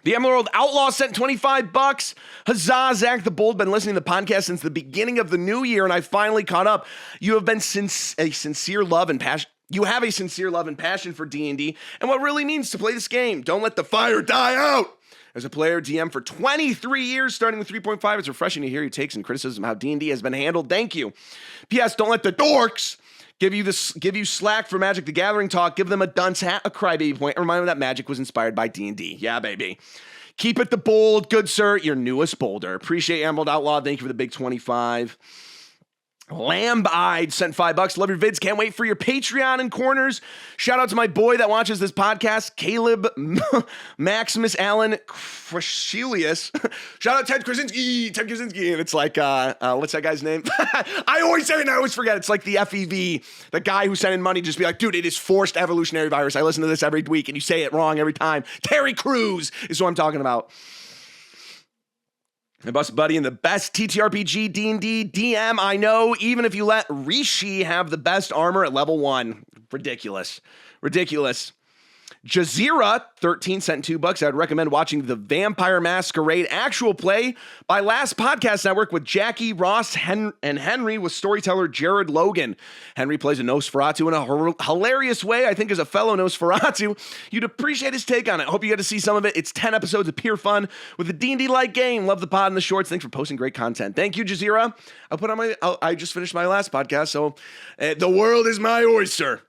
The Emerald Outlaw sent $25. Huzzah, Zach the Bold. Been listening to the podcast since the beginning of the new year, and I finally caught up. You have been a sincere love and passion. You have a sincere love and passion for D&D and what it really means to play this game. Don't let the fire die out. As a player DM for 23 years, starting with 3.5, it's refreshing to hear your takes and criticism of how D&D has been handled. Thank you. P.S. Don't let the dorks give you slack for Magic the Gathering talk. Give them a dunce hat, a crybaby point, and remind them that Magic was inspired by D&D. Yeah, baby. Keep it the bold, good sir, your newest boulder. Appreciate Emerald Outlaw. Thank you for the big 25. Lamb-eyed sent $5. Love your vids. Can't wait for your Patreon and corners. Shout out to my boy that watches this podcast, Caleb Maximus Allen Krashelius. Shout out Ted Krasinski. And it's like, what's that guy's name? I always say it and I always forget. It's like the FEV, the guy who sent in money, just be like, dude, it is forced evolutionary virus. I listen to this every week and you say it wrong every time. Terry Crews is who I'm talking about. My best buddy and the best TTRPG D&D DM I know, even if you let Rishi have the best armor at level 1. Ridiculous. Jazeera, 13 cent $2. I'd recommend watching The Vampire Masquerade actual play by Last Podcast Network with Jackie, Ross, and Henry with storyteller Jared Logan. Henry plays a Nosferatu in a hilarious way. I think as a fellow Nosferatu, you'd appreciate his take on it. Hope you get to see some of it. It's 10 episodes of pure fun with a D&D-like game. Love the pod and the shorts. Thanks for posting great content. Thank you, Jazeera. I just finished my last podcast, so the world is my oyster.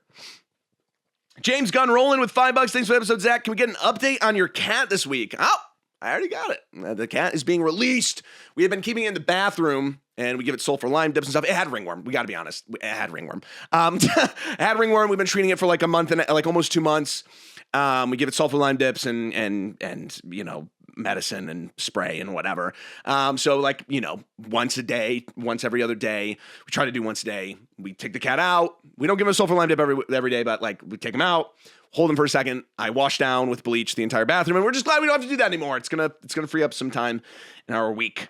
James Gunn rolling with $5. Thanks for the episode, Zach. Can we get an update on your cat this week? Oh, I already got it. The cat is being released. We have been keeping it in the bathroom, and we give it sulfur lime dips and stuff. It had ringworm. We got to be honest. It had ringworm. It had ringworm. We've been treating it for like a month and like almost 2 months. We give it sulfur lime dips and you know, medicine and spray and whatever. So like, you know, once a day, once every other day, we try to do once a day. We take the cat out. We don't give him a sulfur lime dip every day, but like we take him out, hold them for a second. I wash down with bleach the entire bathroom, and we're just glad we don't have to do that anymore. It's gonna free up some time in our week.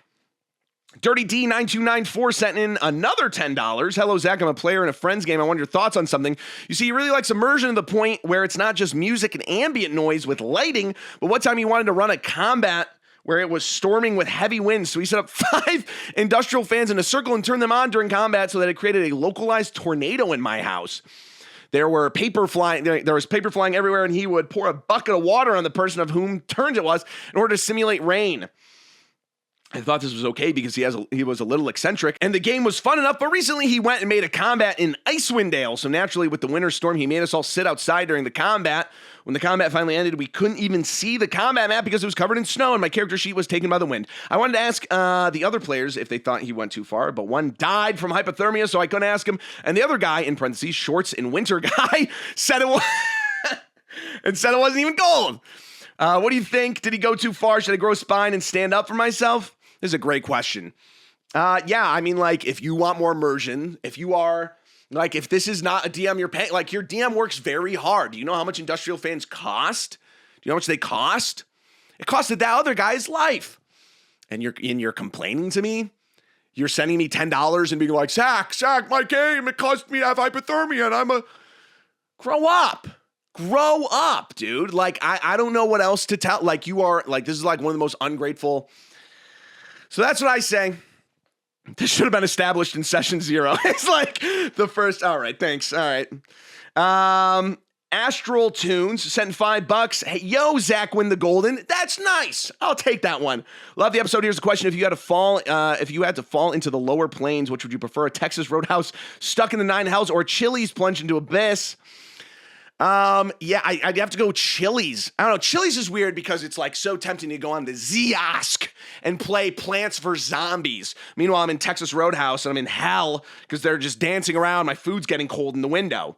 Dirty D9294 sent in another $10. Hello, Zach. I'm a player in a friend's game. I want your thoughts on something. You see, he really likes immersion to the point where it's not just music and ambient noise with lighting, but one time he wanted to run a combat where it was storming with heavy winds. So he set up 5 industrial fans in a circle and turned them on during combat so that it created a localized tornado in my house. There was paper flying everywhere, and he would pour a bucket of water on the person of whom turns it was in order to simulate rain. I thought this was okay because he was a little eccentric, and the game was fun enough, but recently he went and made a combat in Icewind Dale. So naturally, with the winter storm, he made us all sit outside during the combat. When the combat finally ended, we couldn't even see the combat map because it was covered in snow, and my character sheet was taken by the wind. I wanted to ask the other players if they thought he went too far, but one died from hypothermia, so I couldn't ask him. And the other guy, in parentheses, shorts and winter guy, said it was and said it wasn't even cold. What do you think? Did he go too far? Should I grow a spine and stand up for myself? This is a great question. Yeah, I mean, like, if you want more immersion, if you are, like, if this is not a DM you're paying, like, your DM works very hard. Do you know how much industrial fans cost? Do you know how much they cost? It costed that other guy's life. And you're complaining to me? You're sending me $10 and being like, Zach, my game, it cost me to have hypothermia, and I'm a... Grow up. Grow up, dude. Like, I don't know what else to tell. Like, you are, like, this is, like, one of the most ungrateful... So that's what I say. This should have been established in session 0. It's like the first. All right, thanks. All right. Astral Tunes sent $5. Hey, yo, Zach, win the golden. That's nice. I'll take that one. Love the episode. Here's a question: if you had to fall into the lower plains, which would you prefer? A Texas Roadhouse stuck in the 9 hells, or Chili's plunge into abyss? Yeah, I'd have to go Chili's. I don't know. Chili's is weird because it's like so tempting to go on the Ziosk and play Plants vs. Zombies. Meanwhile, I'm in Texas Roadhouse and I'm in hell because they're just dancing around. My food's getting cold in the window.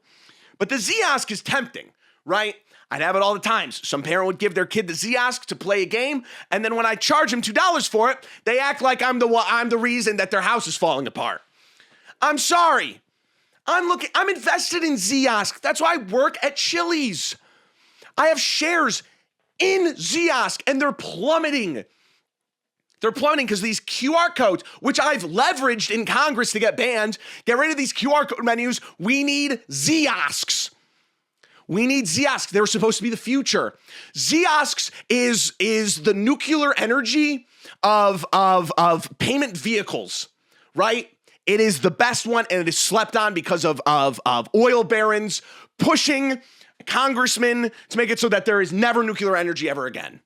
But the Ziosk is tempting, right? I'd have it all the times. Some parent would give their kid the Ziosk to play a game, and then when I charge them $2 for it, they act like I'm the reason that their house is falling apart. I'm sorry. I'm invested in Ziosk. That's why I work at Chili's. I have shares in Ziosk, and they're plummeting. They're plummeting because these QR codes, which I've leveraged in Congress to get banned, get rid of these QR code menus. We need Ziosks. We need Ziosk. They're supposed to be the future. Ziosks is the nuclear energy of payment vehicles, right? It is the best one, and it is slept on because of oil barons pushing congressmen to make it so that there is never nuclear energy ever again.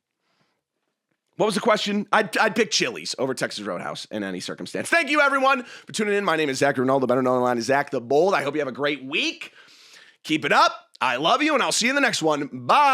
What was the question? I'd pick Chili's over Texas Roadhouse in any circumstance. Thank you, everyone, for tuning in. My name is Zach Ronaldo, better known online as Zach the Bold. I hope you have a great week. Keep it up. I love you, and I'll see you in the next one. Bye.